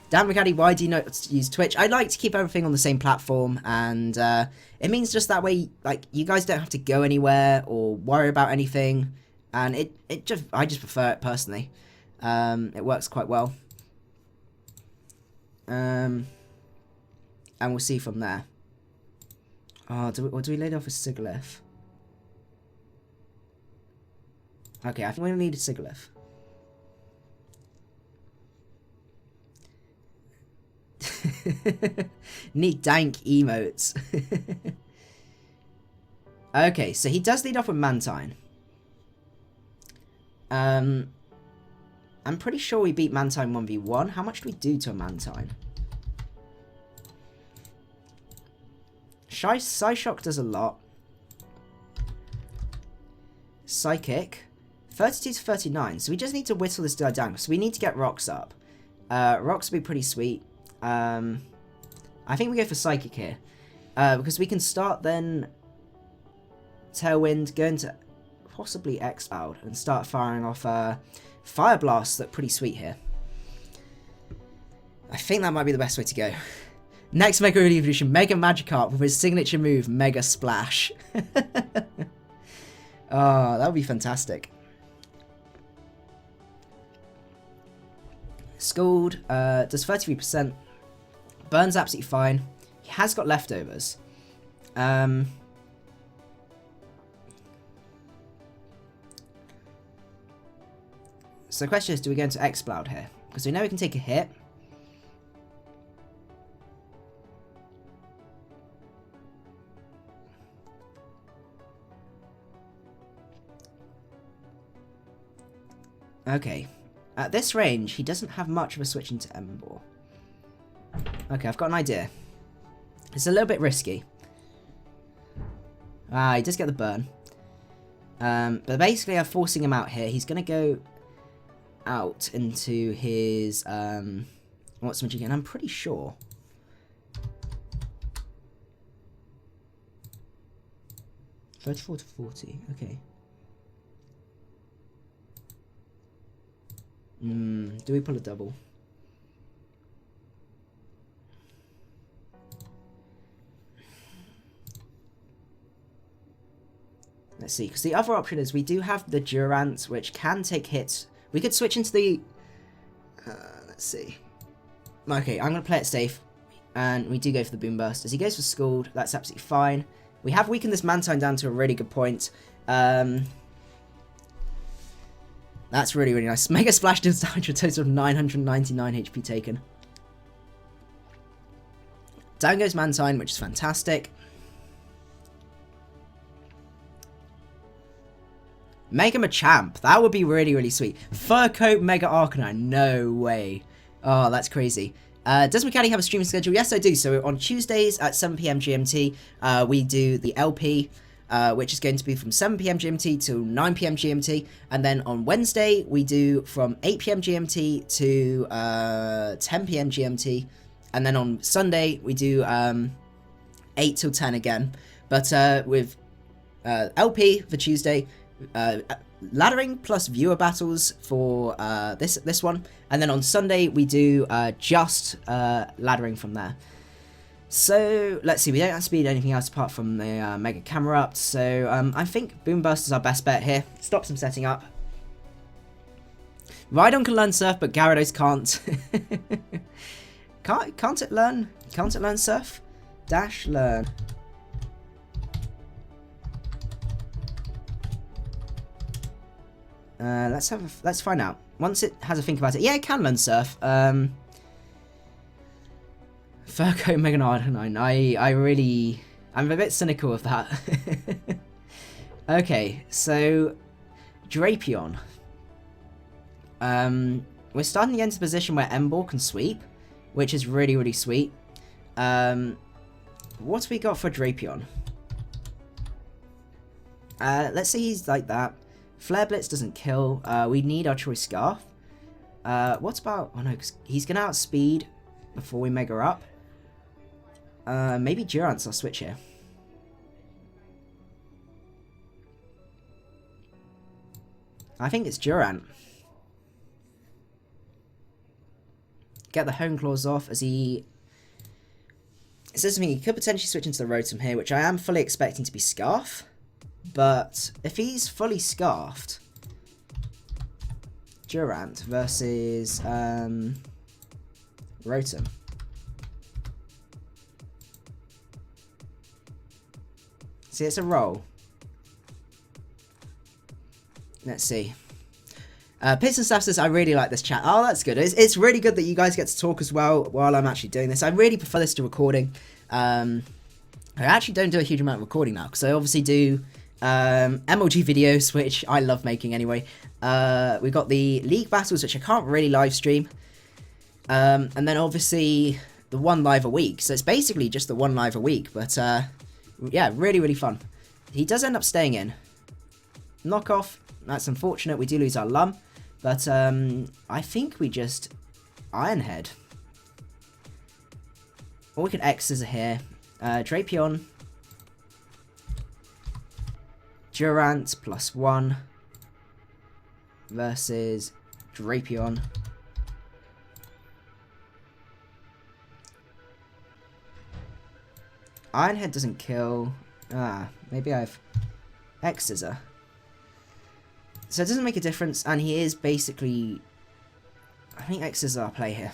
Dan McCaddy, why do you not use Twitch? I like to keep everything on the same platform, and it means just that way, like, you guys don't have to go anywhere or worry about anything, and I just prefer it personally. It works quite well. And we'll see from there. Oh, do we lead off with Sigalith? Okay, I think we're gonna need a Sigalith. Neat dank emotes. Okay, so he does lead off with Mantine. I'm pretty sure we beat Mantine 1v1. How much do we do to a Mantine? Psyshock does a lot. Psychic. 32 to 39. So we just need to whittle this guy down. So we need to get rocks up. Rocks will be pretty sweet. I think we go for Psychic here. Because we can start then Tailwind, go into possibly X-Cloud and start firing off Fire Blasts that pretty sweet here. I think that might be the best way to go. Next Mega Evolution, Mega Magikarp with his signature move, Mega Splash. Oh, that would be fantastic. Scald does 33%. Burns absolutely fine. He has got leftovers. So the question is, do we go into X-Cloud here? Because we know we can take a hit. Okay. At this range, he doesn't have much of a switch into Ember. Okay, I've got an idea. It's a little bit risky. He does get the burn. But basically, I'm forcing him out here. He's going to go out into his... what's magic again? I'm pretty sure. $34 to $40. Okay. Do we pull a double? Let's see, because the other option is we do have the Durant, which can take hits. We could switch into the... let's see. Okay, I'm going to play it safe. And we do go for the Boom Burst. As he goes for Scald, that's absolutely fine. We have weakened this Mantine down to a really good point. That's really, really nice. Mega Splash does damage, a total of 999 HP taken. Down goes Mantine, which is fantastic. Mega Machamp. That would be really, really sweet. Fur Coat Mega Arcanine. No way. Oh, that's crazy. Does Macadie have a streaming schedule? Yes, I do. So on Tuesdays at 7 PM GMT, we do the LP, which is going to be from 7 PM GMT to 9 PM GMT. And then on Wednesday, we do from 8 PM GMT to 10 PM GMT. And then on Sunday, we do 8 till 10 again. But with LP for Tuesday, laddering plus viewer battles for this one, and then on Sunday we do just laddering from there. So, let's see, we don't have to speed anything else apart from the Mega Camera up, so I think Boom Burst is our best bet here. Stops him setting up. Rhydon can learn Surf, but Gyarados can't. Can't it learn? Can't it learn Surf? Dash, learn. Let's find out. Once it has a think about it. Yeah, it can learn Surf. Furco Mega Ardentine. I'm a bit cynical of that. Okay, so Drapion. We're starting to get into a position where Emboar can sweep, which is really, really sweet. What have we got for Drapion? Let's say he's like that. Flare Blitz doesn't kill. We need our Choice Scarf. What about... Oh no, because he's going to outspeed before we Mega up. Maybe Durant's our switch here. I think it's Durant. Get the Hone Claws off as he... It says to me he could potentially switch into the Rotom here, which I am fully expecting to be Scarf. But if he's fully Scarfed... Durant versus Rotom. See, it's a roll. Let's see. Pits and Staff says, I really like this chat. Oh, that's good. It's really good that you guys get to talk as well while I'm actually doing this. I really prefer this to recording. I actually don't do a huge amount of recording now, because I obviously do MLG videos, which I love making anyway. We've got the League battles, which I can't really live stream. And then obviously the one live a week. So it's basically just the one live a week. But yeah, really, really fun. He does end up staying in. Knockoff. That's unfortunate. We do lose our Lum. But I think we just Iron Head. Or we could X Scissor here. Drapion. Durant +1 versus Drapion. Iron Head doesn't kill. Maybe I've X Scissor. So it doesn't make a difference, and he is basically... I think X is our play here.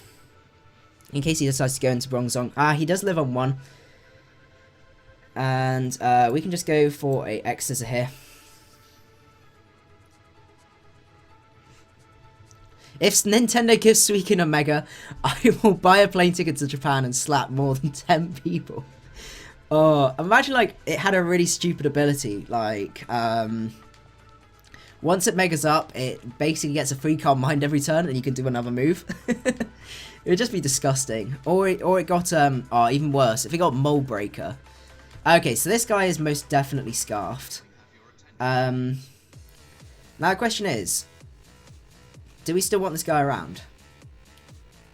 In case he decides to go into Bronzong. He does live on 1. And we can just go for a X Scissor here. If Nintendo gives Suikin a Mega, I will buy a plane ticket to Japan and slap more than 10 people. Oh, imagine like it had a really stupid ability, like once it Megas up, it basically gets a free calm mind every turn, and you can do another move. It would just be disgusting. Or it got oh, even worse, if it got Mold Breaker. Okay, so this guy is most definitely Scarfed. Now the question is, do we still want this guy around?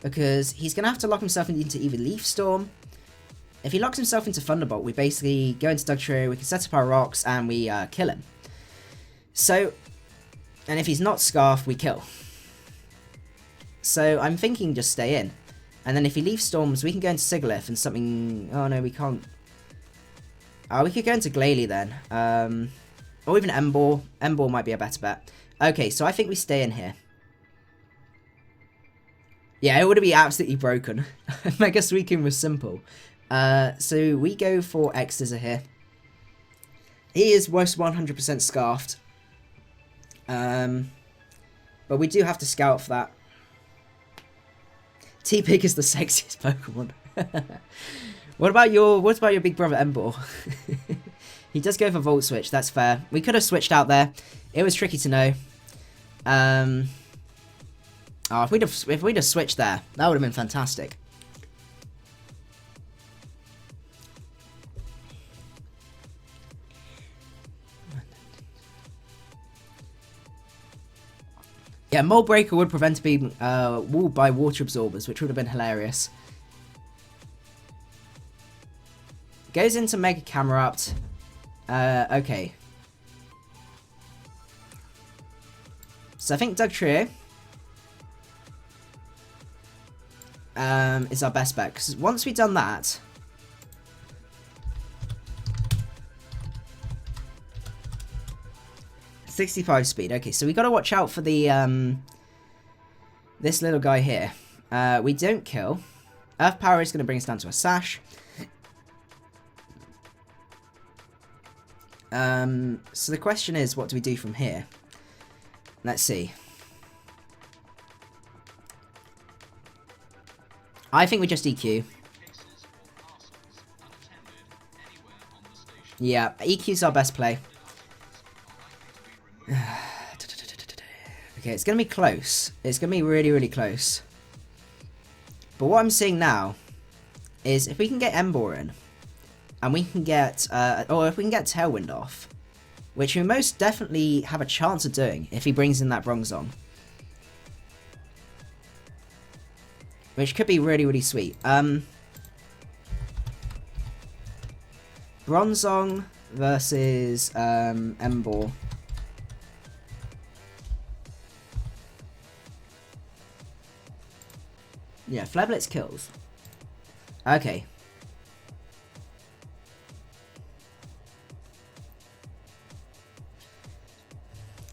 Because he's going to have to lock himself into either Leaf Storm. If he locks himself into Thunderbolt, we basically go into Dugtrio, we can set up our rocks, and we kill him. So, and if he's not Scarf, we kill. So I'm thinking just stay in. And then if he Leaf Storms, we can go into Sigilyph and something... Oh no, we can't... we could go into Glalie then. Or even Emboar. Emboar might be a better bet. Okay, so I think we stay in here. Yeah, it would be absolutely broken. Mega Suicune was simple. So we go for X Scissor here. He is most 100% Scarfed. But we do have to scout for that. T-Pig is the sexiest Pokemon. What about your big brother Emboar? He does go for Volt Switch, that's fair. We could have switched out there. It was tricky to know. Oh, if we'd have switched there, that would have been fantastic. Yeah, Mold Breaker would prevent being walled by Water Absorbers, which would have been hilarious. Goes into Mega Camerupt. Okay. So I think Dugtrio is our best bet, because once we've done that, 65 speed. Okay, so we got to watch out for the this little guy here. We don't kill. Earth Power is going to bring us down to a sash. So the question is, what do we do from here? Let's see. I think we just EQ. Yeah, EQ's our best play. Okay, it's going to be close. It's going to be really, really close. But what I'm seeing now is if we can get Ember in, and we can get, or if we can get Tailwind off, which we most definitely have a chance of doing if he brings in that Bronzong. Which could be really, really sweet. Bronzong versus Ember. Yeah, Flare Blitz kills. Okay.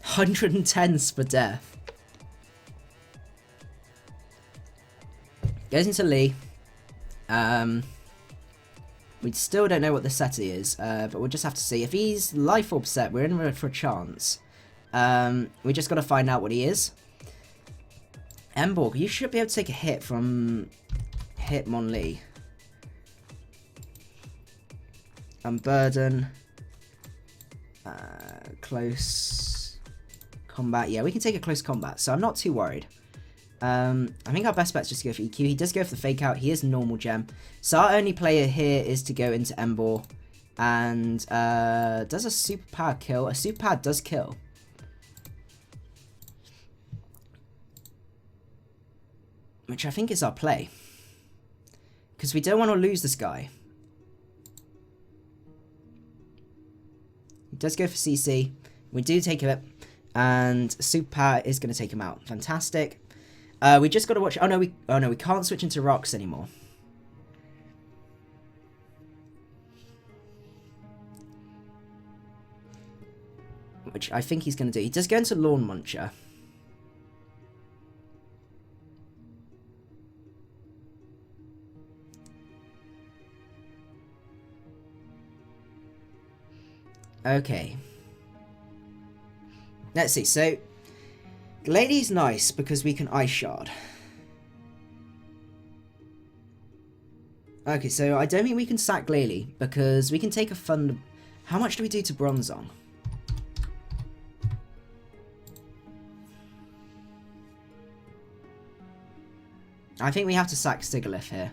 $110s for death. Goes into Lee. We still don't know what the SETI is, but we'll just have to see. If he's Life Orb set, we're in for a chance. We just got to find out what he is. Emborg, you should be able to take a hit from Hitmonlee. Unburden. Close combat. Yeah, we can take a close combat, so I'm not too worried. I think our best bet's just to go for EQ. He does go for the fake out. He is normal gem. So our only player here is to go into Ember. And does a superpower kill? A superpower does kill. Which I think is our play. Because we don't want to lose this guy. He does go for CC. We do take it. And superpower is going to take him out. Fantastic. We just got to watch. Oh no, we can't switch into rocks anymore. Which I think he's going to do. He does go into Lawn Muncher. Okay. Let's see. So Gladie's nice because we can Ice Shard. Okay, so I don't think we can sack Glalie because we can take a fun... How much do we do to Bronzong? I think we have to sack Sigilyph here.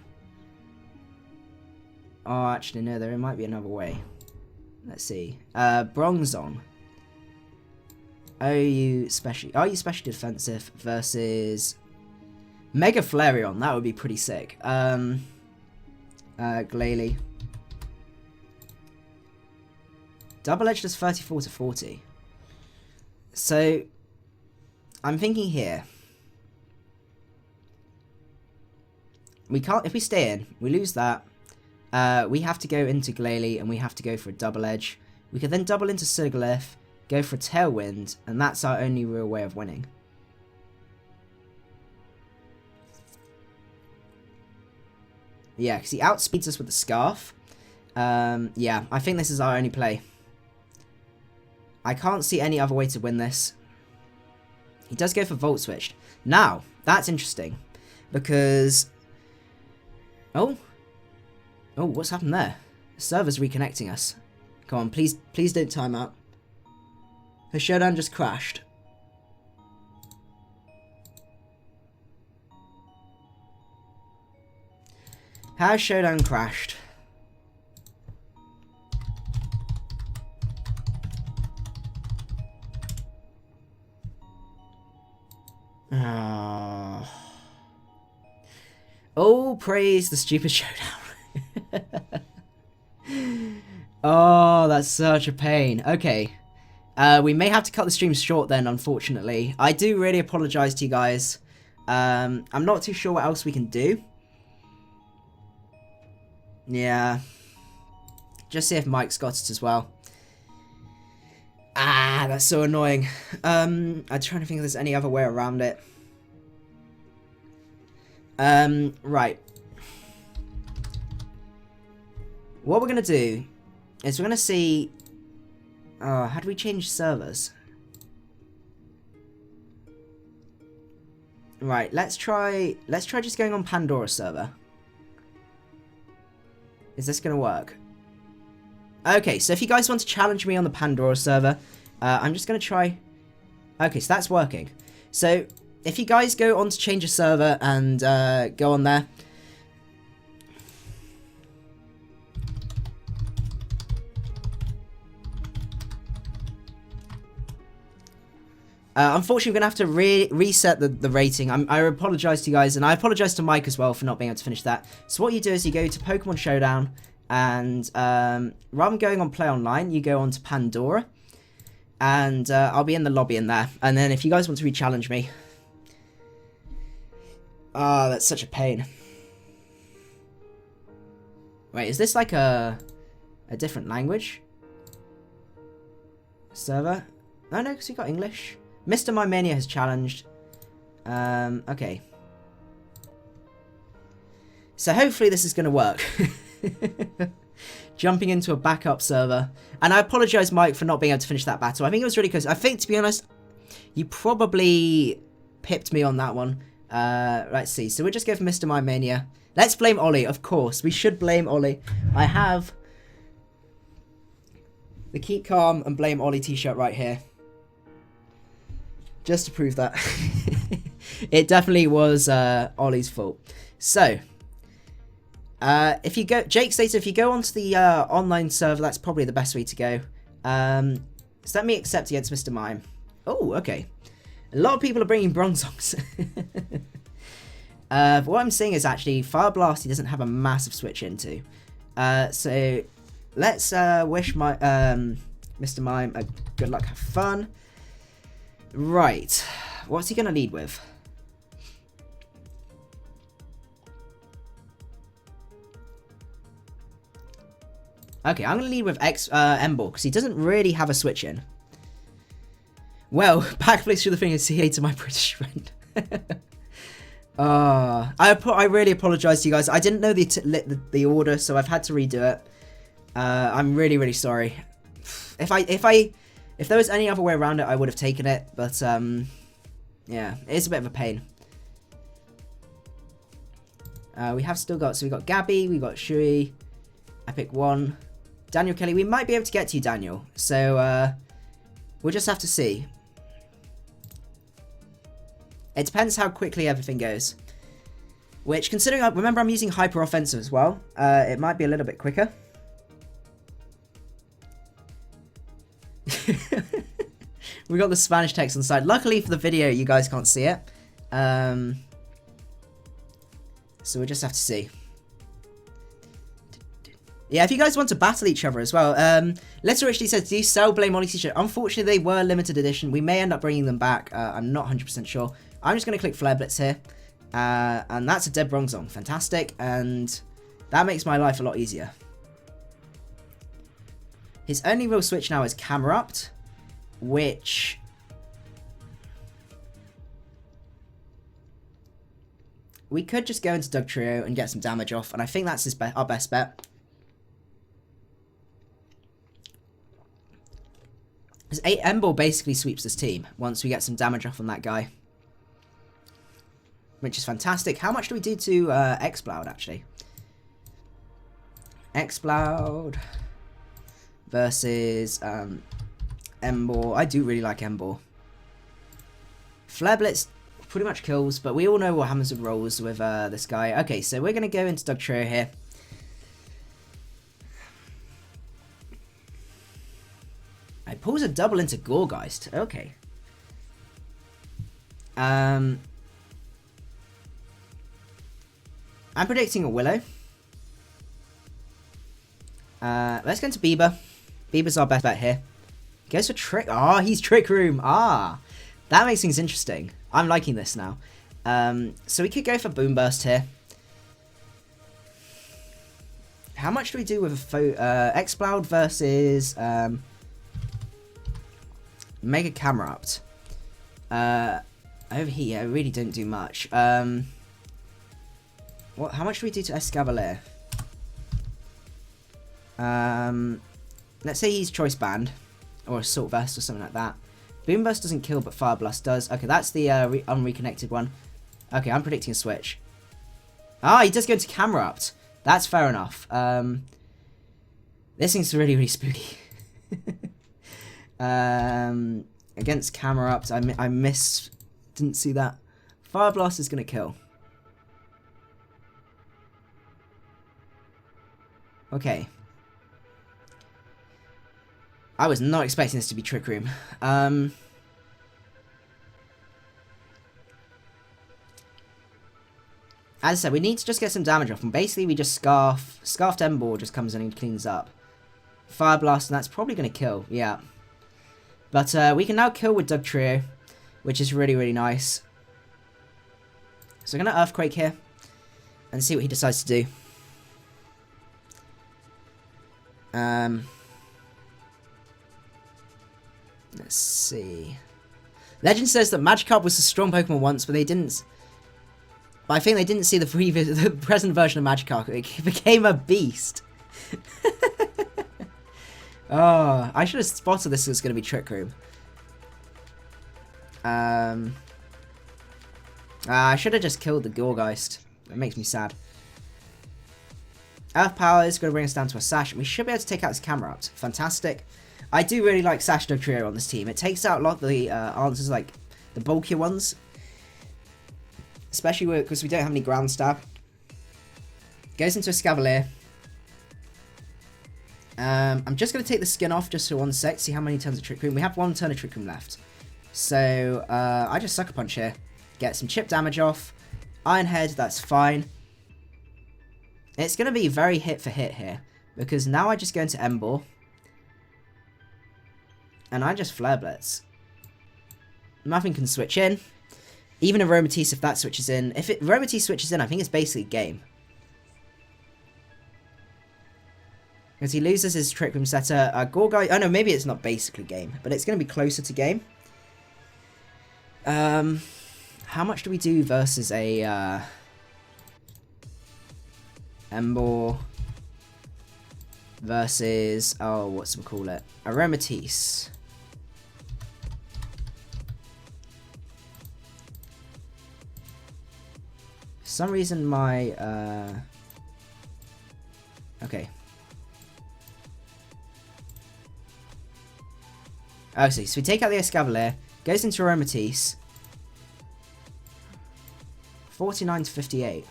Oh, actually, no, there might be another way. Let's see. Bronzong. Are you special defensive versus Mega Flareon? That would be pretty sick. Glalie. Double Edge does 34 to 40. So I'm thinking here. We can't, if we stay in, we lose that. We have to go into Glalie and we have to go for a double edge. We could then double into Sigilyph, go for a Tailwind, and that's our only real way of winning. Yeah, because he outspeeds us with the Scarf. Yeah, I think this is our only play. I can't see any other way to win this. He does go for Volt Switched. Now, that's interesting. Because... Oh, what's happened there? The server's reconnecting us. Come on, please don't time out. Her Showdown just crashed. How Showdown crashed? Oh, praise the stupid Showdown. Oh, that's such a pain. Okay. We may have to cut the stream short then, unfortunately. I do really apologise to you guys. I'm not too sure what else we can do. Yeah. Just see if Mike's got it as well. Ah, that's so annoying. I'm trying to think if there's any other way around it. Right. What we're going to do is we're going to see... how do we change servers? Right, let's try just going on Pandora server. Is this going to work? Okay, so if you guys want to challenge me on the Pandora server, I'm just going to try... Okay, so that's working. So, if you guys go on to change a server and go on there... unfortunately, we're going to have to reset the rating. I apologise to you guys, and I apologise to Mike as well for not being able to finish that. So what you do is you go to Pokemon Showdown, and rather than going on Play Online, you go on to Pandora, and I'll be in the lobby in there. And then if you guys want to re-challenge me... Ah, that's such a pain. Wait, is this like a different language? Server? No, because we got English. Mr. My Mania has challenged. Okay. So hopefully this is going to work. Jumping into a backup server. And I apologise, Mike, for not being able to finish that battle. I think it was really close. I think, to be honest, you probably pipped me on that one. Let's see. So we'll just go for Mr. My Mania. Let's blame Ollie, of course. We should blame Ollie. I have the Keep Calm and Blame Ollie t-shirt right here. Just to prove that. It definitely was Ollie's fault. So, if you go... Jake states if you go onto the online server, that's probably the best way to go. So let me accept against Mr. Mime. Oh, okay. A lot of people are bringing Bronzongs. What I'm seeing is actually Fire Blast he doesn't have a massive switch into. So let's wish my Mr. Mime a good luck, have fun. Right, what's he gonna lead with? Okay, I'm gonna lead with M-Ball because he doesn't really have a switch in. Well, backflips through the thing and CA to my British friend. I really apologise to you guys. I didn't know the order, so I've had to redo it. I'm really, really sorry. If there was any other way around it, I would have taken it. But yeah, it's a bit of a pain. We have still got, so we got Gabby, we got Shui, Epic One, Daniel Kelly. We might be able to get to you, Daniel. So we'll just have to see. It depends how quickly everything goes. Which, considering, remember I'm using Hyper Offensive as well, it might be a little bit quicker. We got the Spanish text on the side. Luckily for the video, you guys can't see it. So we'll just have to see. Yeah, if you guys want to battle each other as well. Letter Richly says, do you sell Blame Ollie t-shirt? Unfortunately, they were limited edition. We may end up bringing them back. I'm not 100% sure. I'm just going to click Flare Blitz here. And that's a dead Bronzong. Fantastic. And that makes my life a lot easier. His only real switch now is Camerupt, which... we could just go into Doug Trio and get some damage off, and I think that's our best bet. His 8 M-Ball basically sweeps this team once we get some damage off on that guy. Which is fantastic. How much do we do to Exploud, actually? Exploud versus M-Ball. I do really like M-Ball. Flare Blitz pretty much kills, but we all know what happens with rolls with this guy. Okay, so we're going to go into Doug Trio here. I pulls a double into Gorgeist. Okay. I'm predicting a Willow. Let's go into Bieber. Bieber's our best bet here. Goes for Trick. Ah, he's Trick Room. Ah, that makes things interesting. I'm liking this now. So we could go for Boom Burst here. How much do we do with a Exploud versus Mega Camerupt. Over here, I really don't do much. What? How much do we do to Escavalier? Let's say he's Choice Band, or Assault Vest, or something like that. Boom Burst doesn't kill, but Fire Blast does. Okay, that's the unreconnected one. Okay, I'm predicting a switch. Ah, he does go into Camerupt. That's fair enough. This thing's really, really spooky. Against Camerupt, I didn't see that. Fire Blast is going to kill. Okay. I was not expecting this to be Trick Room. As I said, we need to just get some damage off, and basically we just Scarfed Ember just comes in and cleans up. Fire Blast, and that's probably going to kill, yeah. But we can now kill with Dugtrio, which is really, really nice. So I'm going to Earthquake here, and see what he decides to do. Let's see. Legend says that Magikarp was a strong Pokemon once, but they didn't... But I think they didn't see the present version of Magikarp. It became a beast. Oh, I should have spotted this was going to be Trick Room. I should have just killed the Gorgeist. It makes me sad. Earth Power is going to bring us down to a Sash, and we should be able to take out this Camerupt. Fantastic. I do really like Sash Dugtrio on this team. It takes out a lot of the answers, like the bulkier ones. Especially because we don't have any Ground Stab. Goes into a Escavalier. I'm just going to take the skin off just for 1 sec, see how many turns of Trick Room. We have 1 turn of Trick Room left. So, I just Sucker Punch here. Get some chip damage off. Iron Head, that's fine. It's going to be very hit for hit here. Because now I just go into Ember. And I just Flare Blitz. Nothing can switch in. Even Aromatisse, if that switches in. If Aromatisse switches in, I think it's basically game. Because he loses his Trick Room setter. Gorgai... Oh no, maybe it's not basically game. But it's going to be closer to game. How much do we do versus a... Ember... versus... Oh, what's we call it? Aromatisse. For some reason my... Okay. Oh, so we take out the Escavalier, goes into Aromatisse. 49 to 58.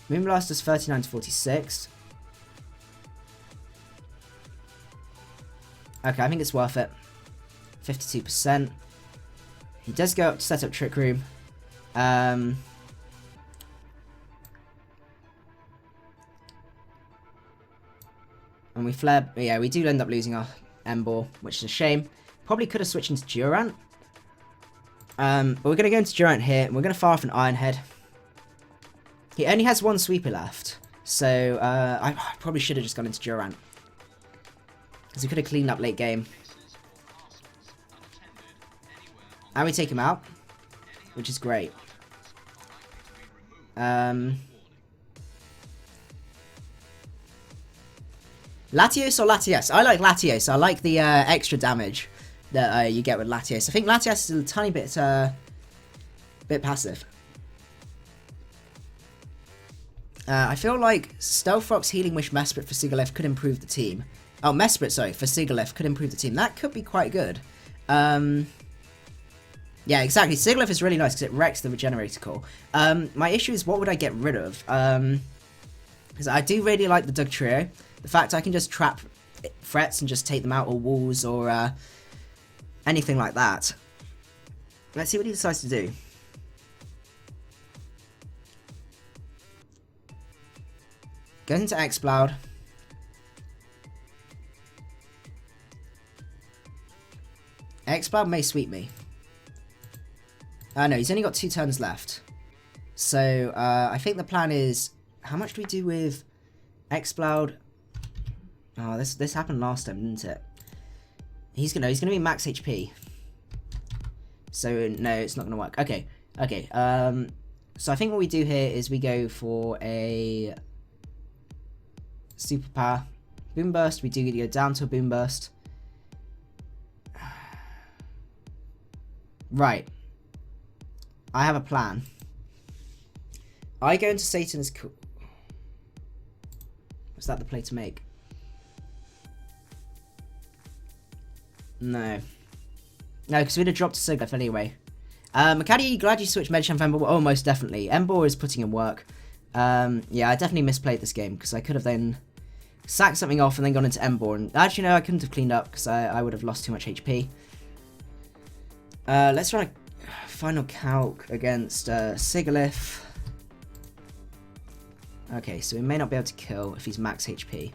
Moonblast does 39 to 46. Okay, I think it's worth it. 52%. He does go up to set up Trick Room. And we flare. Yeah, we do end up losing our Ember, which is a shame. Probably could have switched into Durant. But we're going to go into Durant here, and we're going to fire off an Iron Head. He only has 1 sweeper left, so I probably should have just gone into Durant. Because we could have cleaned up late game. And we take him out, which is great. Latios or Latias? I like Latios. I like the extra damage that you get with Latios. I think Latias is a tiny bit passive. I feel like Stealth Fox, Healing Wish, Mesprit for Sigalef could improve the team. Oh, Mesprit, sorry, for Sigalef could improve the team. That could be quite good. Yeah, exactly. Sigalef is really nice because it wrecks the Regenerator Core. My issue is what would I get rid of? Because I do really like the Dugtrio. The fact I can just trap threats and just take them out, or walls, or anything like that. Let's see what he decides to do. Goes into Exploud. Exploud may sweep me. No, he's only got 2 turns left. So, I think the plan is... How much do we do with Exploud? Oh, this happened last time, didn't it? He's gonna be max HP. So no, it's not gonna work. Okay. So I think what we do here is we go for a superpower boom burst. We do go down to a boom burst. Right. I have a plan. I go into Satan as cool. Was that the play to make? No. No, because we'd have dropped Siglif anyway. Macadii, glad you switched Medicham for Ember. Oh, most definitely. Ember is putting in work. Yeah, I definitely misplayed this game because I could have then sacked something off and then gone into Ember. And actually, no, I couldn't have cleaned up because I would have lost too much HP. Let's run a final calc against Siglif. Okay, so we may not be able to kill if he's max HP.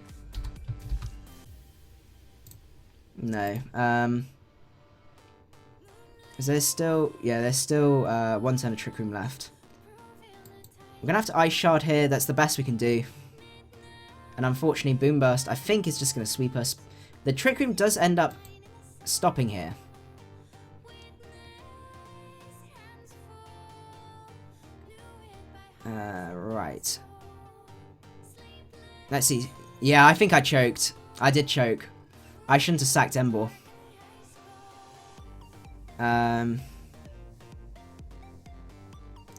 No. Is there still... Yeah, there's still one turn of Trick Room left. We're going to have to Ice Shard here. That's the best we can do. And unfortunately, Boom Burst, I think, is just going to sweep us. The Trick Room does end up stopping here. Right. Let's see. Yeah, I think I choked. I did choke. I shouldn't have sacked Ember.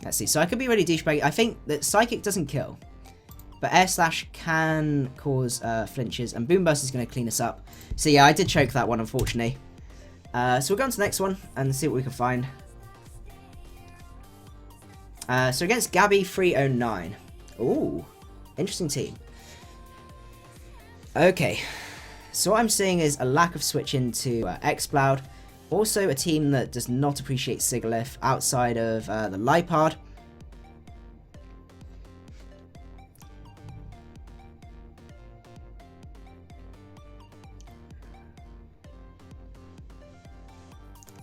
Let's see. So I could be really douchebag. I think that Psychic doesn't kill. But Air Slash can cause flinches. And Boom Burst is going to clean us up. So yeah, I did choke that one, unfortunately. So we'll go on to the next one and see what we can find. So against Gabby 309. Ooh, interesting team. Okay, so what I'm seeing is a lack of switch into Exploud. Also a team that does not appreciate Siglif outside of the Lipard.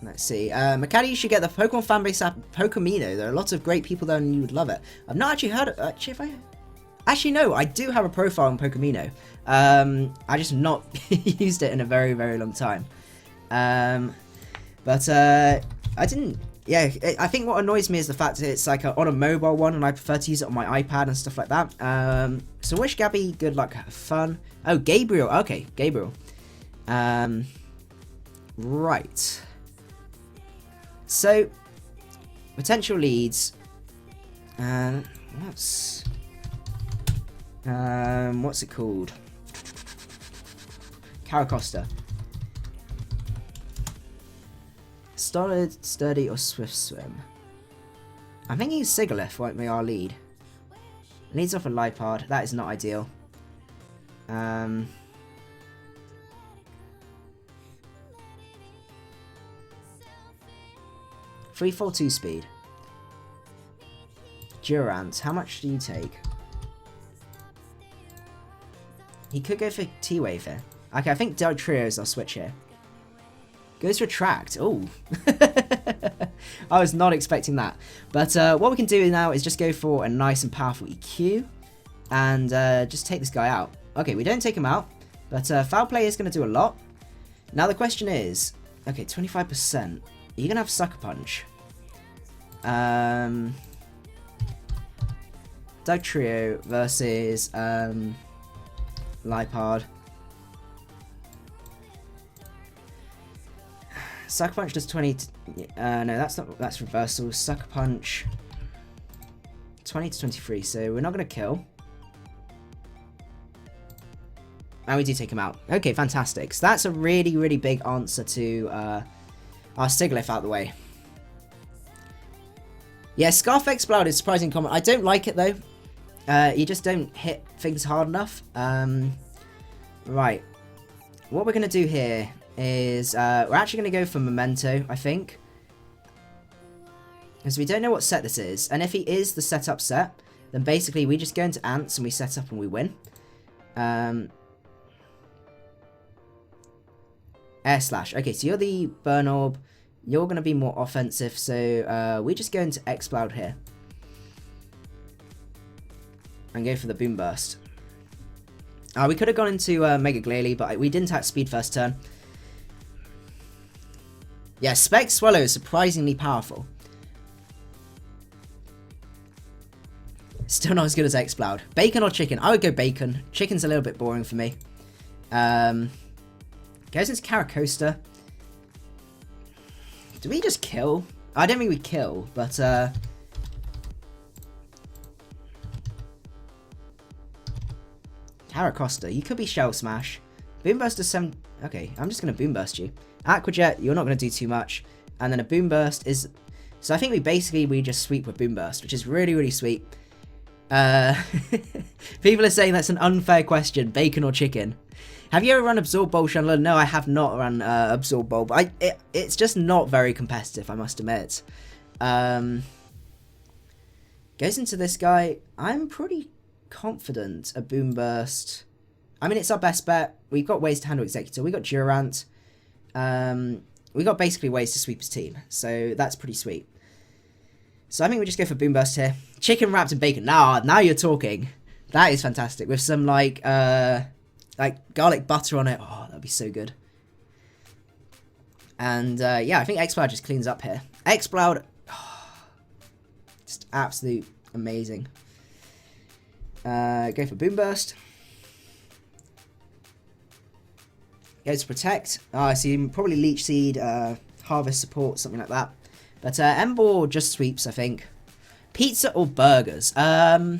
Let's see. Macadii, you should get the Pokemon fanbase app Pokemino. There are lots of great people there and you would love it. I've not actually heard of it. Actually, no, I do have a profile on Pokemino. I just not used it in a very, very long time. But I didn't... Yeah, I think what annoys me is the fact that it's like on a mobile one and I prefer to use it on my iPad and stuff like that. So wish Gabby good luck, have fun. Oh, Gabriel. Okay, Gabriel. Right. So, potential leads. What's it called? Caracosta. Stolid, Sturdy, or Swift Swim? I'm thinking Siglif won't be our lead. Leads off a Lipard. That is not ideal. 342 speed. Durant, how much do you take? He could go for T-Wave here. Okay, I think Dark Trio is our switch here. Goes for Attract. Oh. I was not expecting that. But what we can do now is just go for a nice and powerful EQ. And just take this guy out. Okay, we don't take him out. But Foul Play is going to do a lot. Now the question is... Okay, 25%. Are you going to have Sucker Punch? Dark Trio versus Lipard. Sucker Punch does 20... no, that's reversal. Sucker Punch... 20 to 23, so we're not going to kill. And we do take him out. Okay, fantastic. So that's a really, really big answer to our Siglif out of the way. Yeah, Scarf Exploud is surprising common. I don't like it, though. You just don't hit things hard enough. Right. What we're going to do here is we're actually going to go for Memento, I think. Because we don't know what set this is. And if he is the setup set, then basically we just go into Ants and we set up and we win. Air Slash. Okay, so you're the Burn Orb. You're going to be more offensive, so we just go into Exploud here. And go for the Boom Burst. We could have gone into Mega Glalie, but we didn't have speed first turn. Yeah, Spec Swallow is surprisingly powerful. Still not as good as Exploud. Bacon or chicken? I would go bacon. Chicken's a little bit boring for me. Goes into Caracosta. Do we just kill? I don't think we kill, but Caracosta, you could be Shell Smash. Boom Burst is 7. Okay, I'm just gonna Boom Burst you. Aqua Jet, you're not gonna do too much. And then a Boom Burst is. So I think we just sweep with Boom Burst, which is really, really sweet. People are saying that's an unfair question, bacon or chicken. Have you ever run Absorb Bowl, Chandler? No, I have not run Absorb Bowl, but it's just not very competitive, I must admit. Goes into this guy. I'm pretty confident a Boom Burst. I mean, it's our best bet. We've got ways to handle Executor. We got Durant. We got basically ways to sweep his team, so that's pretty sweet. So I think we just go for Boom Burst here. Chicken wrapped in bacon. Now you're talking. That is fantastic. With some like garlic butter on it. Oh, that'd be so good. And yeah, I think Exploud just cleans up here. Exploud, just absolute amazing. Go for Boom Burst. Go to Protect. I see probably Leech Seed, Harvest Support, something like that. But Ember just sweeps, I think. Pizza or burgers? Oh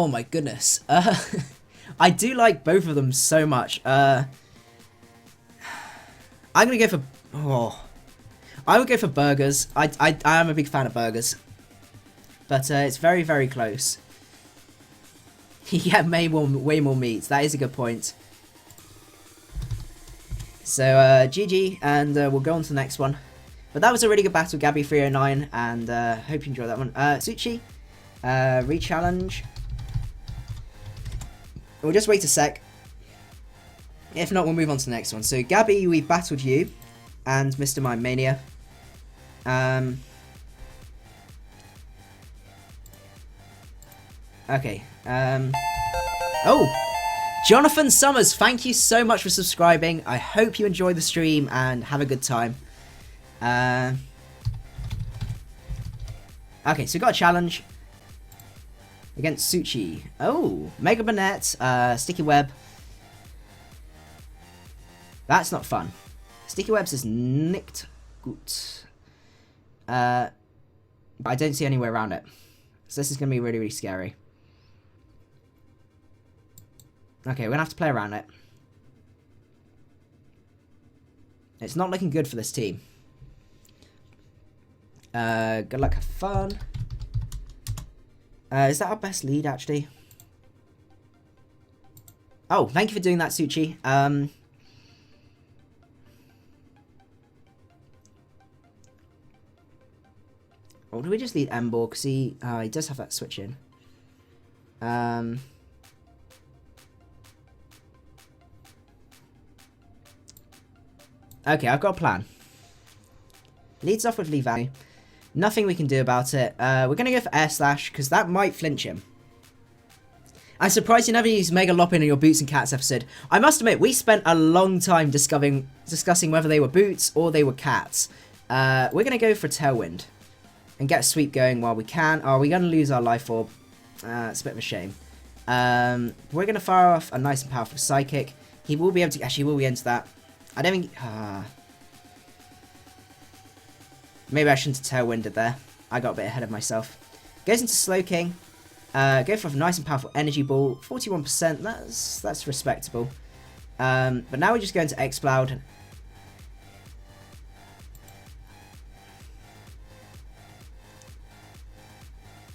my goodness. I do like both of them so much. I'm gonna go for. I would go for burgers. I am a big fan of burgers, but it's very, very close. Yeah, way more meat. That is a good point. So GG, and we'll go on to the next one. But that was a really good battle, Gabby309, and hope you enjoyed that one. Suchi, re-challenge. We'll just wait a sec. If not, we'll move on to the next one. So Gabby, we battled you and Mr. Mime Mania. Okay. Oh! Jonathan Summers, thank you so much for subscribing. I hope you enjoy the stream and have a good time. Okay, so we got a challenge against Suchi. Oh, Mega Banette, Sticky Web. That's not fun. Sticky Webs is nicked gut. But I don't see any way around it. So this is going to be really, really scary. Okay, we're going to have to play around it. It's not looking good for this team. Good luck, have fun. Is that our best lead, actually? Oh, thank you for doing that, Suchi. Or do we just lead Ember? Because he does have that switch in. Okay, I've got a plan. Leads off with Levi. Nothing we can do about it. We're going to go for Air Slash, because that might flinch him. I'm surprised you never used Mega Lopping in your Boots and Cats episode. I must admit, we spent a long time discussing whether they were Boots or they were Cats. We're going to go for Tailwind and get a sweep going while we can. Oh, we're going to lose our Life Orb. It's a bit of a shame. We're going to fire off a nice and powerful Psychic. He will be able to... Actually, will we enter that? I don't think... Maybe I shouldn't have Tailwinded there. I got a bit ahead of myself. Goes into Slowking. Go for a nice and powerful Energy Ball. 41%. That's respectable. But now we're just going to Exploud.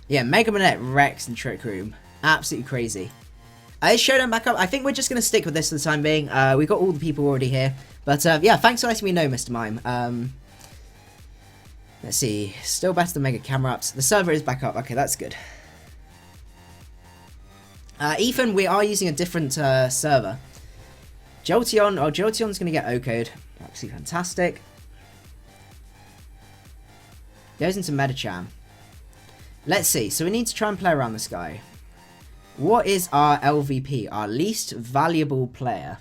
Yeah, Mega Manette wrecks in Trick Room. Absolutely crazy. Is Showdown back up? I think we're just going to stick with this for the time being. We've got all the people already here. But yeah, thanks for letting me know, Mr. Mime. Let's see. Still better than Mega Camera Ups. The server is back up. Okay, that's good. Ethan, we are using a different server. Jolteon. Oh, Jolteon's going to get O-code. Absolutely fantastic. Goes into Medicham. Let's see. So we need to try and play around this guy. What is our LVP? Our least valuable player.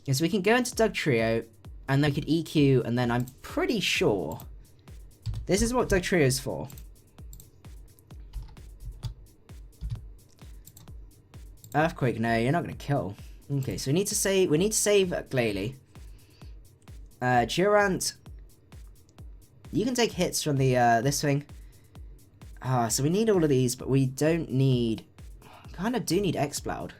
Yes, we can go into Doug Trio. And then we could EQ, and then I'm pretty sure this is what Dugtrio's for. Earthquake, no, you're not gonna kill. Okay, so we need to save Glalie. Durant, you can take hits from the this thing. So we need all of these, but we don't need, kind of do need Exploud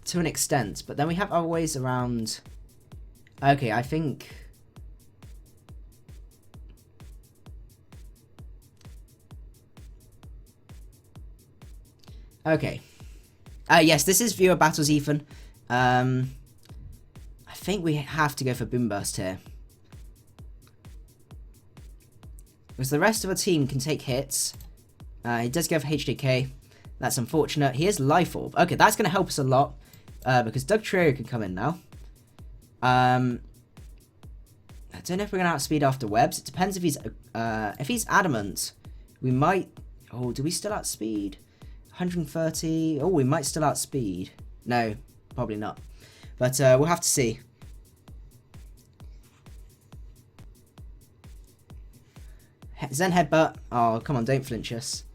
to an extent, but then we have other ways around. Okay, I think okay. Yes, this is viewer battles, Ethan. I think we have to go for Boom Burst here. Because the rest of the team can take hits. He does go for HDK. That's unfortunate. He is Life Orb. Okay, that's going to help us a lot. Because Dugtrio can come in now. I don't know if we're going to outspeed after Webs. It depends if he's Adamant. We might... Oh, do we still outspeed? 130. Oh, we might still outspeed. No, probably not. But we'll have to see. Zen Headbutt. Oh, come on, don't flinch us.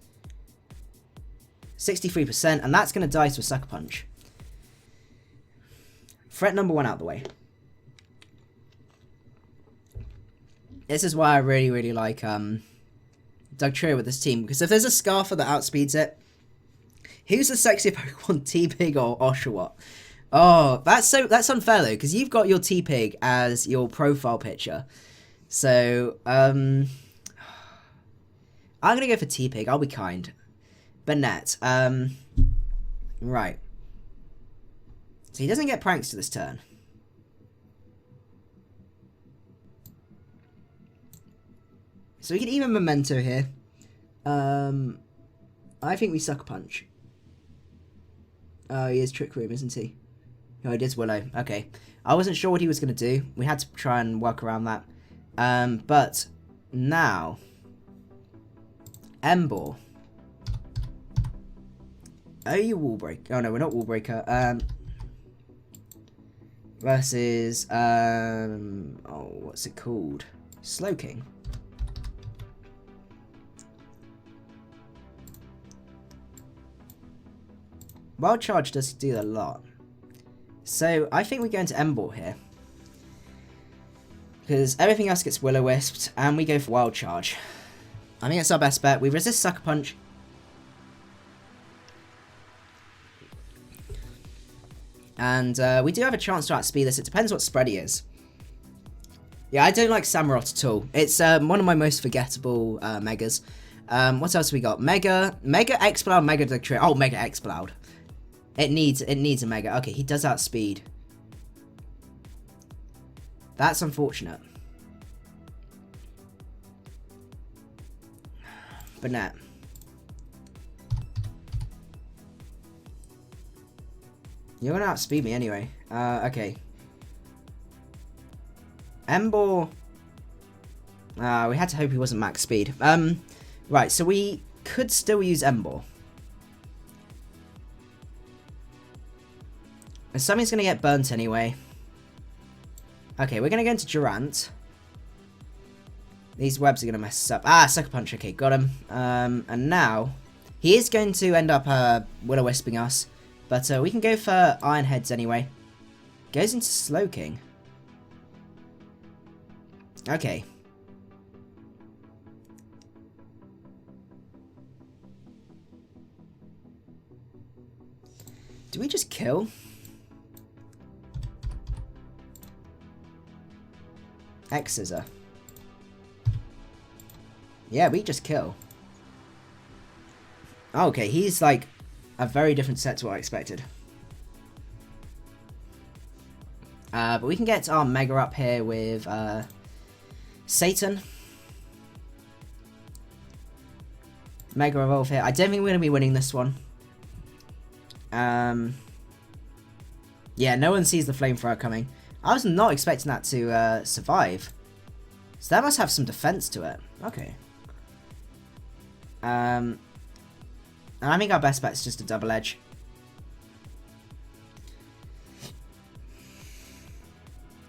63%, and that's going to die to a Sucker Punch. Threat number 1 out the way. This is why I really, really like Dugtrio with this team. Because if there's a Scarfer that outspeeds it, who's the sexier Pokemon, T-Pig or Oshawott? Oh, that's unfair though, because you've got your T-Pig as your profile picture. So, I'm going to go for T-Pig, I'll be kind. Burnett, right. So he doesn't get Prankster this turn. So we can even Memento here. I think we Sucker Punch. Oh, he is Trick Room, isn't he? Oh, it is Willow. Okay. I wasn't sure what he was going to do. We had to try and work around that. But now... Emboar. Oh, you Wall Break. Oh, no, we're not Wall Breaker. Versus... oh, what's it called? Slowking. Wild Charge does do a lot. So, I think we go into Emboar here. Because everything else gets Will-O-Wisped, and we go for Wild Charge. I think it's our best bet. We resist Sucker Punch. And we do have a chance to outspeed this. It depends what spread he is. Yeah, I don't like Samurott at all. It's one of my most forgettable Megas. What else we got? Mega Exploud, Mega Dugtrio. Oh, Mega Exploud. It needs a Mega. Okay, he does outspeed. That's unfortunate. Burnett. You're gonna outspeed me anyway. Okay. Emboar. We had to hope he wasn't max speed. Right, so we could still use Emboar. And something's gonna get burnt anyway. Okay, we're gonna go into Durant. These webs are gonna mess us up. Ah, Sucker Punch. Okay, got him. And now he is going to end up Will-O-Wisping us, but we can go for Iron Heads anyway. Goes into Slowking. Okay. Do we just kill? X-Scissor. Yeah, we just kill. Okay, he's like a very different set to what I expected. But we can get our Mega up here with Satan. Mega Evolve here. I don't think we're going to be winning this one. Yeah, no one sees the Flamethrower coming. I was not expecting that to survive. So that must have some defense to it. Okay. And I think our best bet is just a Double Edge.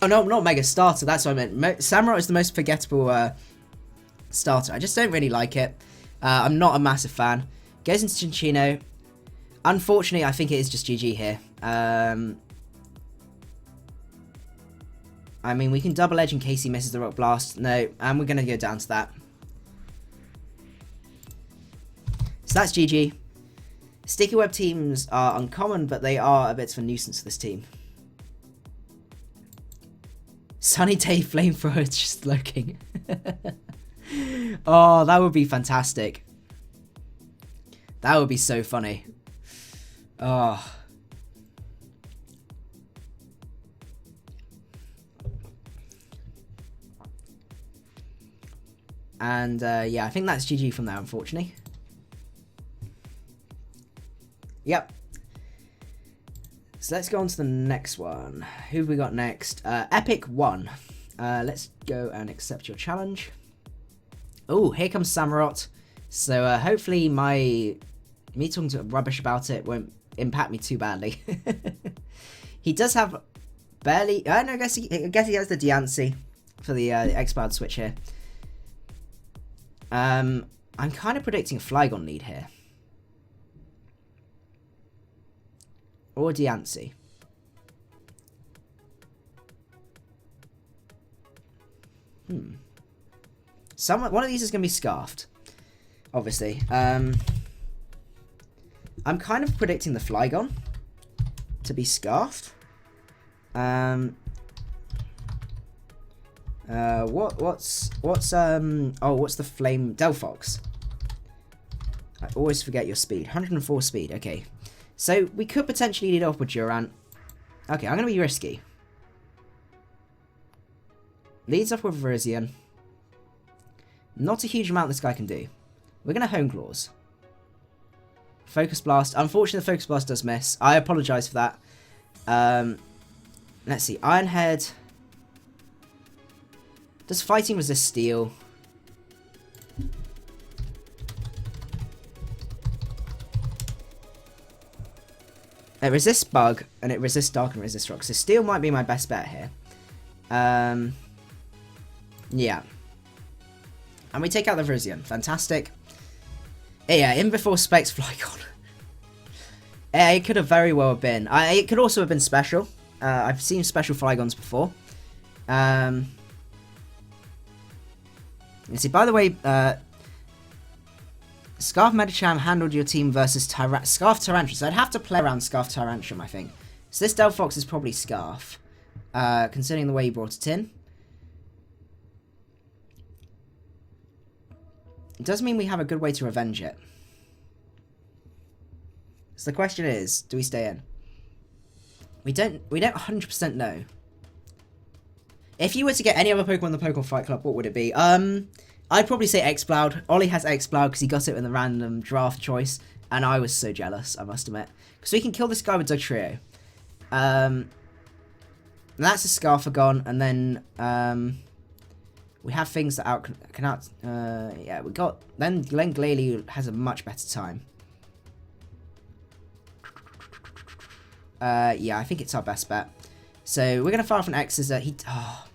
Oh no, not Mega Starter, that's what I meant. Samurott is the most forgettable starter. I just don't really like it. I'm not a massive fan. Goes into Cinccino. Unfortunately, I think it is just GG here. I mean, we can double edge in case he misses the Rock Blast. No, and we're going to go down to that. So that's GG. Sticky Web teams are uncommon, but they are a bit of a nuisance to this team. Sunny Day Flamethrower is just lurking. Oh, that would be fantastic. That would be so funny. Oh. And yeah, I think that's GG from there, unfortunately. Yep. So let's go on to the next one. Who have we got next? Epic 1. Let's go and accept your challenge. Oh, here comes Samurott. So hopefully me talking rubbish about it won't impact me too badly. He does have barely... no, I guess he has the Diancie for the X-Powered switch here. I'm kind of predicting a Flygon lead here. Or Diancie. One of these is going to be Scarfed. Obviously. I'm kind of predicting the Flygon to be Scarfed. What's the flame? Delphox. I always forget your speed. 104 speed, okay. So we could potentially lead off with Durant. Okay, I'm gonna be risky. Leads off with Virizion. Not a huge amount this guy can do. We're gonna Hone Claws. Focus Blast. Unfortunately, the Focus Blast does miss. I apologise for that. Let's see. Iron Head. Does Fighting resist Steel? It resists Bug, and it resists Dark and resists Rock. So Steel might be my best bet here. Yeah. And we take out the Virizion. Fantastic. Yeah, in before Specs Flygon. Yeah, it could have very well been. It could also have been special. I've seen special Flygons before. You see, by the way, Scarf Medicham handled your team versus Scarf Tyrantrum. So I'd have to play around Scarf Tyrantrum, I think. So this Delphox is probably Scarf, considering the way he brought it in. It does mean we have a good way to revenge it. So the question is, do we stay in? We don't 100% know. If you were to get any other Pokemon in the Pokemon Fight Club, what would it be? I'd probably say Exploud. Ollie has Exploud because he got it in the random draft choice, and I was so jealous, I must admit. Because we can kill this guy with Dugtrio. That's a Scarfagon, and then we have things that yeah, we got... Then Glen Glalie has a much better time. Yeah, I think it's our best bet. So we're going to fire off an X's that he... Oh.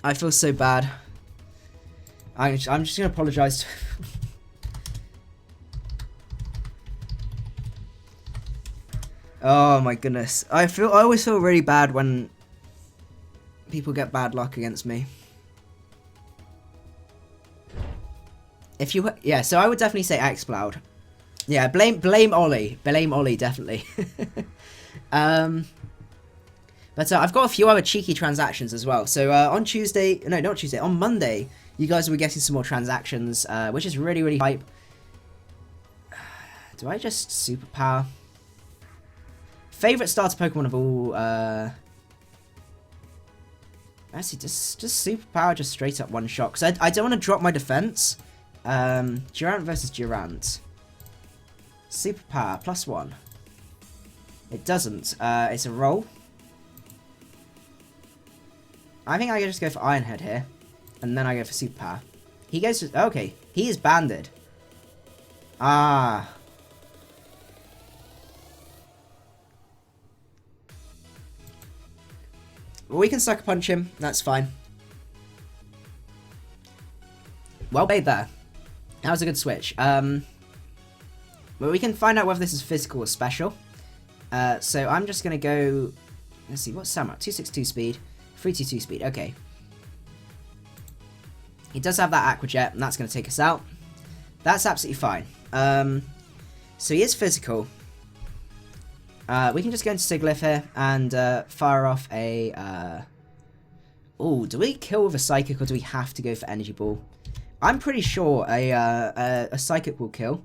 I feel so bad. I'm just going to apologise. Oh my goodness. I always feel really bad when people get bad luck against me. Yeah, so I would definitely say Exploud. Yeah, blame Ollie. Blame Ollie, definitely. But I've got a few other cheeky transactions as well. So on Tuesday, no, not Tuesday, on Monday, you guys will be getting some more transactions, which is really, really hype. Do I just Superpower? Favorite starter Pokemon of all, actually, just Superpower, just straight up one shot. Because I don't want to drop my defense. Durant versus Durant. Superpower, +1. It doesn't. It's a roll. I think I can just go for Iron Head here. And then I go for Superpower. He goes to... Okay. He is banded. Ah. We can Sucker Punch him. That's fine. Well played there. That was a good switch. But we can find out whether this is physical or special. So I'm just going to go... Let's see, what's Samurott? 262 speed, 322 speed. Okay. He does have that Aqua Jet, and that's going to take us out. That's absolutely fine. So he is physical. We can just go into Sigilyph here and fire off a... Oh, do we kill with a Psychic or do we have to go for Energy Ball? I'm pretty sure a Psychic will kill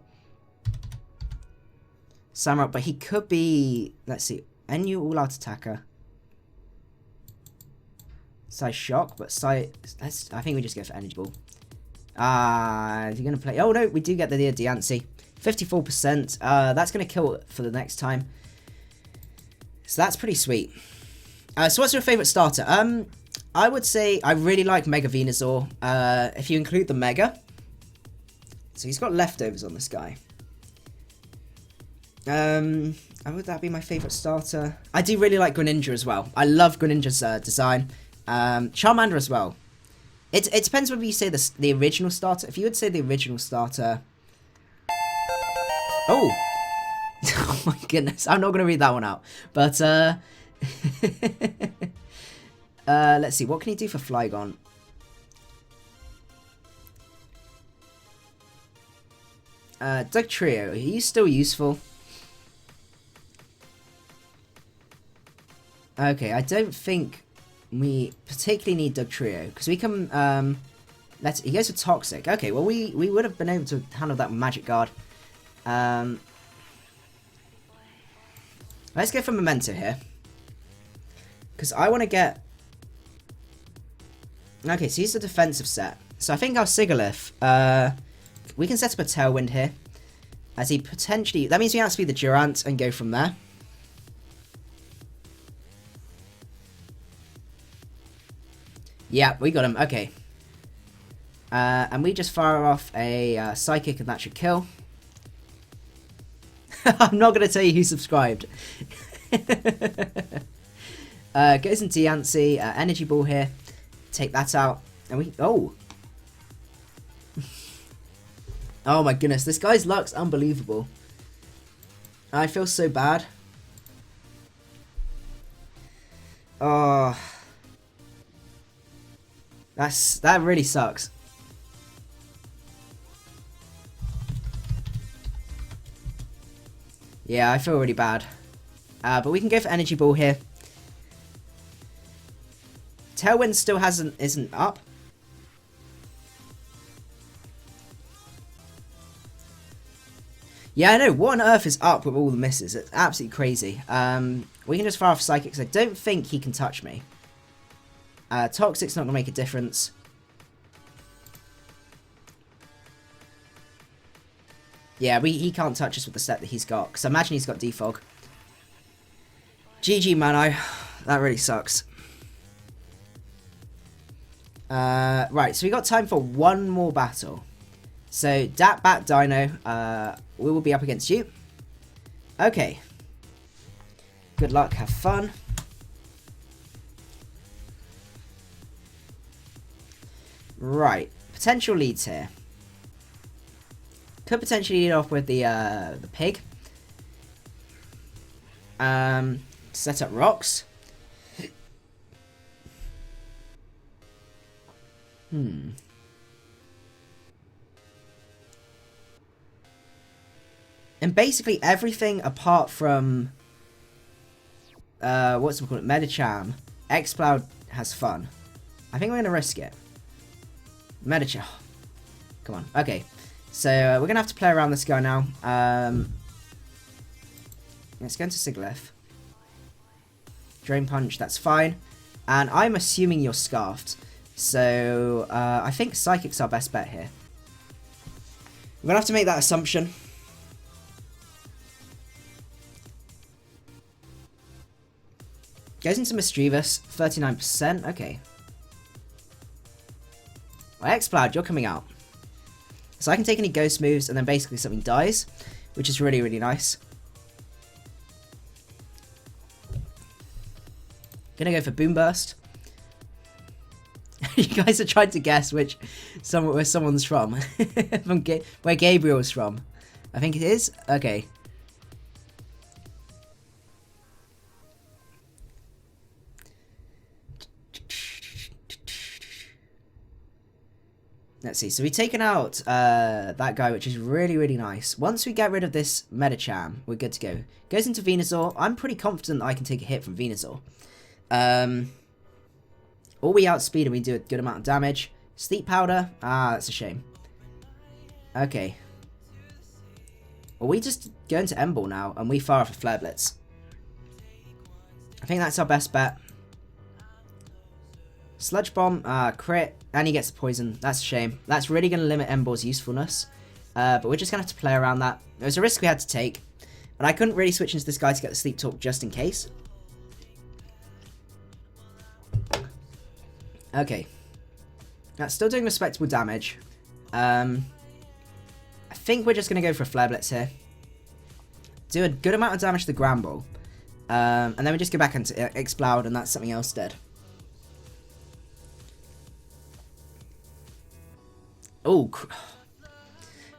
Samurott, but he could be... Let's see. NU all-out attacker. Psy Shock, but I think we just go for Energy Ball. Is he going to play... Oh, no, we do get the Diancie. 54%. That's going to kill for the next time. So that's pretty sweet. So what's your favourite starter? I would say I really like Mega Venusaur. If you include the Mega. So he's got leftovers on this guy. Would that be my favourite starter? I do really like Greninja as well. I love Greninja's design. Charmander as well. It depends whether you say the original starter. If you would say the original starter... Oh! Oh my goodness, I'm not going to read that one out. But, let's see, what can he do for Flygon? Dugtrio, he's still useful. Okay, I don't think we particularly need Dugtrio, because we can, he goes for Toxic. Okay, well, we would have been able to handle that with Magic Guard. Let's go for Memento here. Because I want to get... Okay, so he's the defensive set. So I think our Sigilyph, we can set up a Tailwind here. As he potentially... That means we outspeed the Durant and go from there. Yeah, we got him. Okay. And we just fire off a Psychic and that should kill. I'm not going to tell you who subscribed. Goes into Diancie, Energy Ball here. Take that out. And we... Oh! Oh my goodness, this guy's luck's unbelievable. I feel so bad. Oh... That really sucks. Yeah, I feel really bad. But we can go for Energy Ball here. Tailwind still isn't up. Yeah, I know. What on earth is up with all the misses? It's absolutely crazy. We can just fire off Psychics. I don't think he can touch me. Toxic's not going to make a difference. Yeah, he can't touch us with the set that he's got. Because I imagine he's got Defog. GG, Mano. That really sucks. Right, so we got time for one more battle. So, Bat Dino, we will be up against you. Okay. Good luck, have fun. Right, potential leads here. Could potentially lead off with the pig. Set up rocks. And basically everything apart from what's it called? Medicham. Exploud has fun. I think we're gonna risk it. Medicham. Come on. Okay. So we're gonna have to play around this guy now. Let's go into Sigilyph. Drain Punch, that's fine. And I'm assuming you're Scarfed. So I think Psychic's our best bet here. We're gonna have to make that assumption. Goes into Mischievous, 39%. Okay. Well, Exploud, you're coming out. So I can take any ghost moves and then basically something dies, which is really, really nice. Gonna go for Boom Burst. You guys are trying to guess where someone's from. Where Gabriel's from. I think it is. Okay. Let's see. So we've taken out that guy, which is really, really nice. Once we get rid of this Medicham, we're good to go. Goes into Venusaur. I'm pretty confident that I can take a hit from Venusaur. Or we outspeed and we do a good amount of damage. Sleep Powder. Ah, that's a shame. Okay. Well, we just go into Emble now and we fire off a Flare Blitz. I think that's our best bet. Sludge Bomb, crit, and he gets the poison. That's a shame. That's really going to limit Emble's usefulness. But we're just going to have to play around that. It was a risk we had to take. But I couldn't really switch into this guy to get the Sleep Talk just in case. Okay. That's still doing respectable damage. I think we're just going to go for a Flare Blitz here. Do a good amount of damage to the Ground Ball. And then we just go back into Explode and that's something else dead. Oh,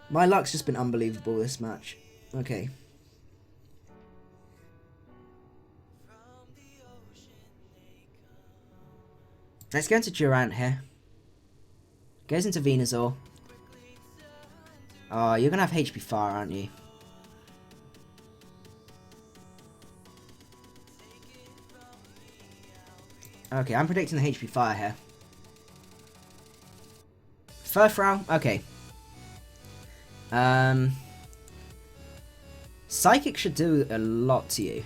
my luck's just been unbelievable this match. Okay. Let's go into Durant here. Goes into Venusaur. Oh, you're going to have HP Fire, aren't you? Okay, I'm predicting the HP Fire here. Furfrou, okay. Psychic should do a lot to you.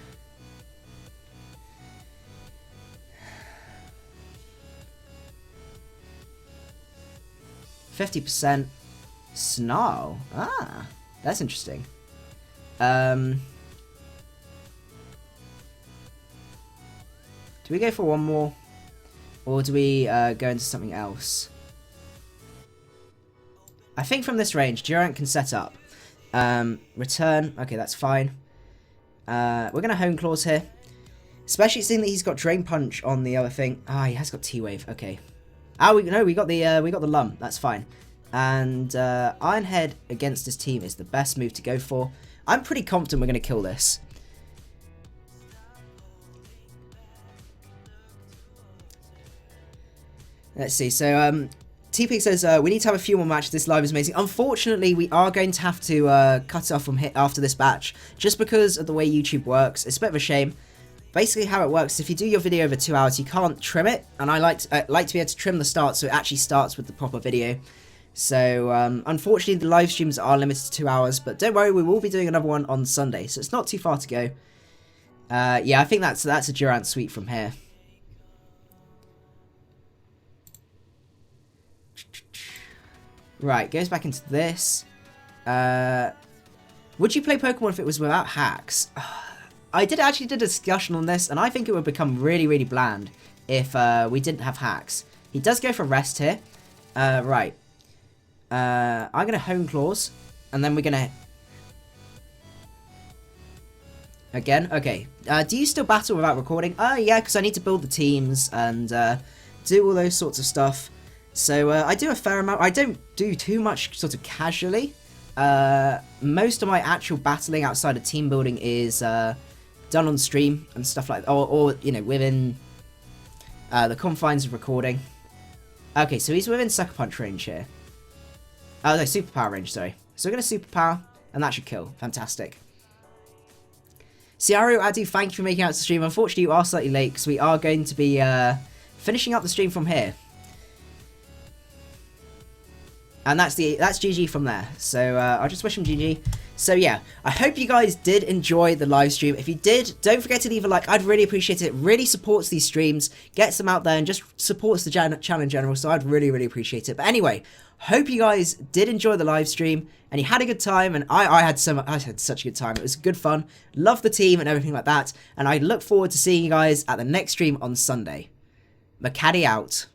%. Snarl. Ah, that's interesting. Do we go for one more? Or do we go into something else? I think from this range, Durant can set up. Return. Okay, that's fine. We're going to Hone Claws here. Especially seeing that he's got Drain Punch on the other thing. Ah, he has got T-Wave. Okay. Ah, we got the Lum. That's fine. And Iron Head against his team is the best move to go for. I'm pretty confident we're going to kill this. Let's see. So, TP says, we need to have a few more matches. This live is amazing. Unfortunately, we are going to have to cut it off from after this batch, just because of the way YouTube works. It's a bit of a shame. Basically, how it works is if you do your video over 2 hours, you can't trim it, and I like to be able to trim the start so it actually starts with the proper video. So, unfortunately, the live streams are limited to 2 hours, but don't worry, we will be doing another one on Sunday, so it's not too far to go. Yeah, I think that's a Durant sweep from here. Right, goes back into this. Would you play Pokemon if it was without hacks? I actually did a discussion on this, and I think it would become really, really bland if we didn't have hacks. He does go for rest here. Right. I'm going to Hone Claws, and then we're going to... Again? Okay. Do you still battle without recording? Yeah, because I need to build the teams and do all those sorts of stuff. So I do a fair amount. I don't do too much sort of casually. Most of my actual battling outside of team building is done on stream and stuff like that, or you know, within the confines of recording. Okay, so he's within Sucker Punch range here. Oh no, Superpower range, sorry. So we're going to Superpower, and that should kill. Fantastic. Ciario Adu, thank you for making out the stream. Unfortunately, you are slightly late, because we are going to be finishing up the stream from here. And that's GG from there. So I'll just wish him GG. So yeah, I hope you guys did enjoy the live stream. If you did, don't forget to leave a like. I'd really appreciate it. It really supports these streams, gets them out there, and just supports the channel in general. So I'd really, really appreciate it. But anyway, hope you guys did enjoy the live stream and you had a good time. And I had such a good time. It was good fun. Love the team and everything like that. And I look forward to seeing you guys at the next stream on Sunday. Macadii out.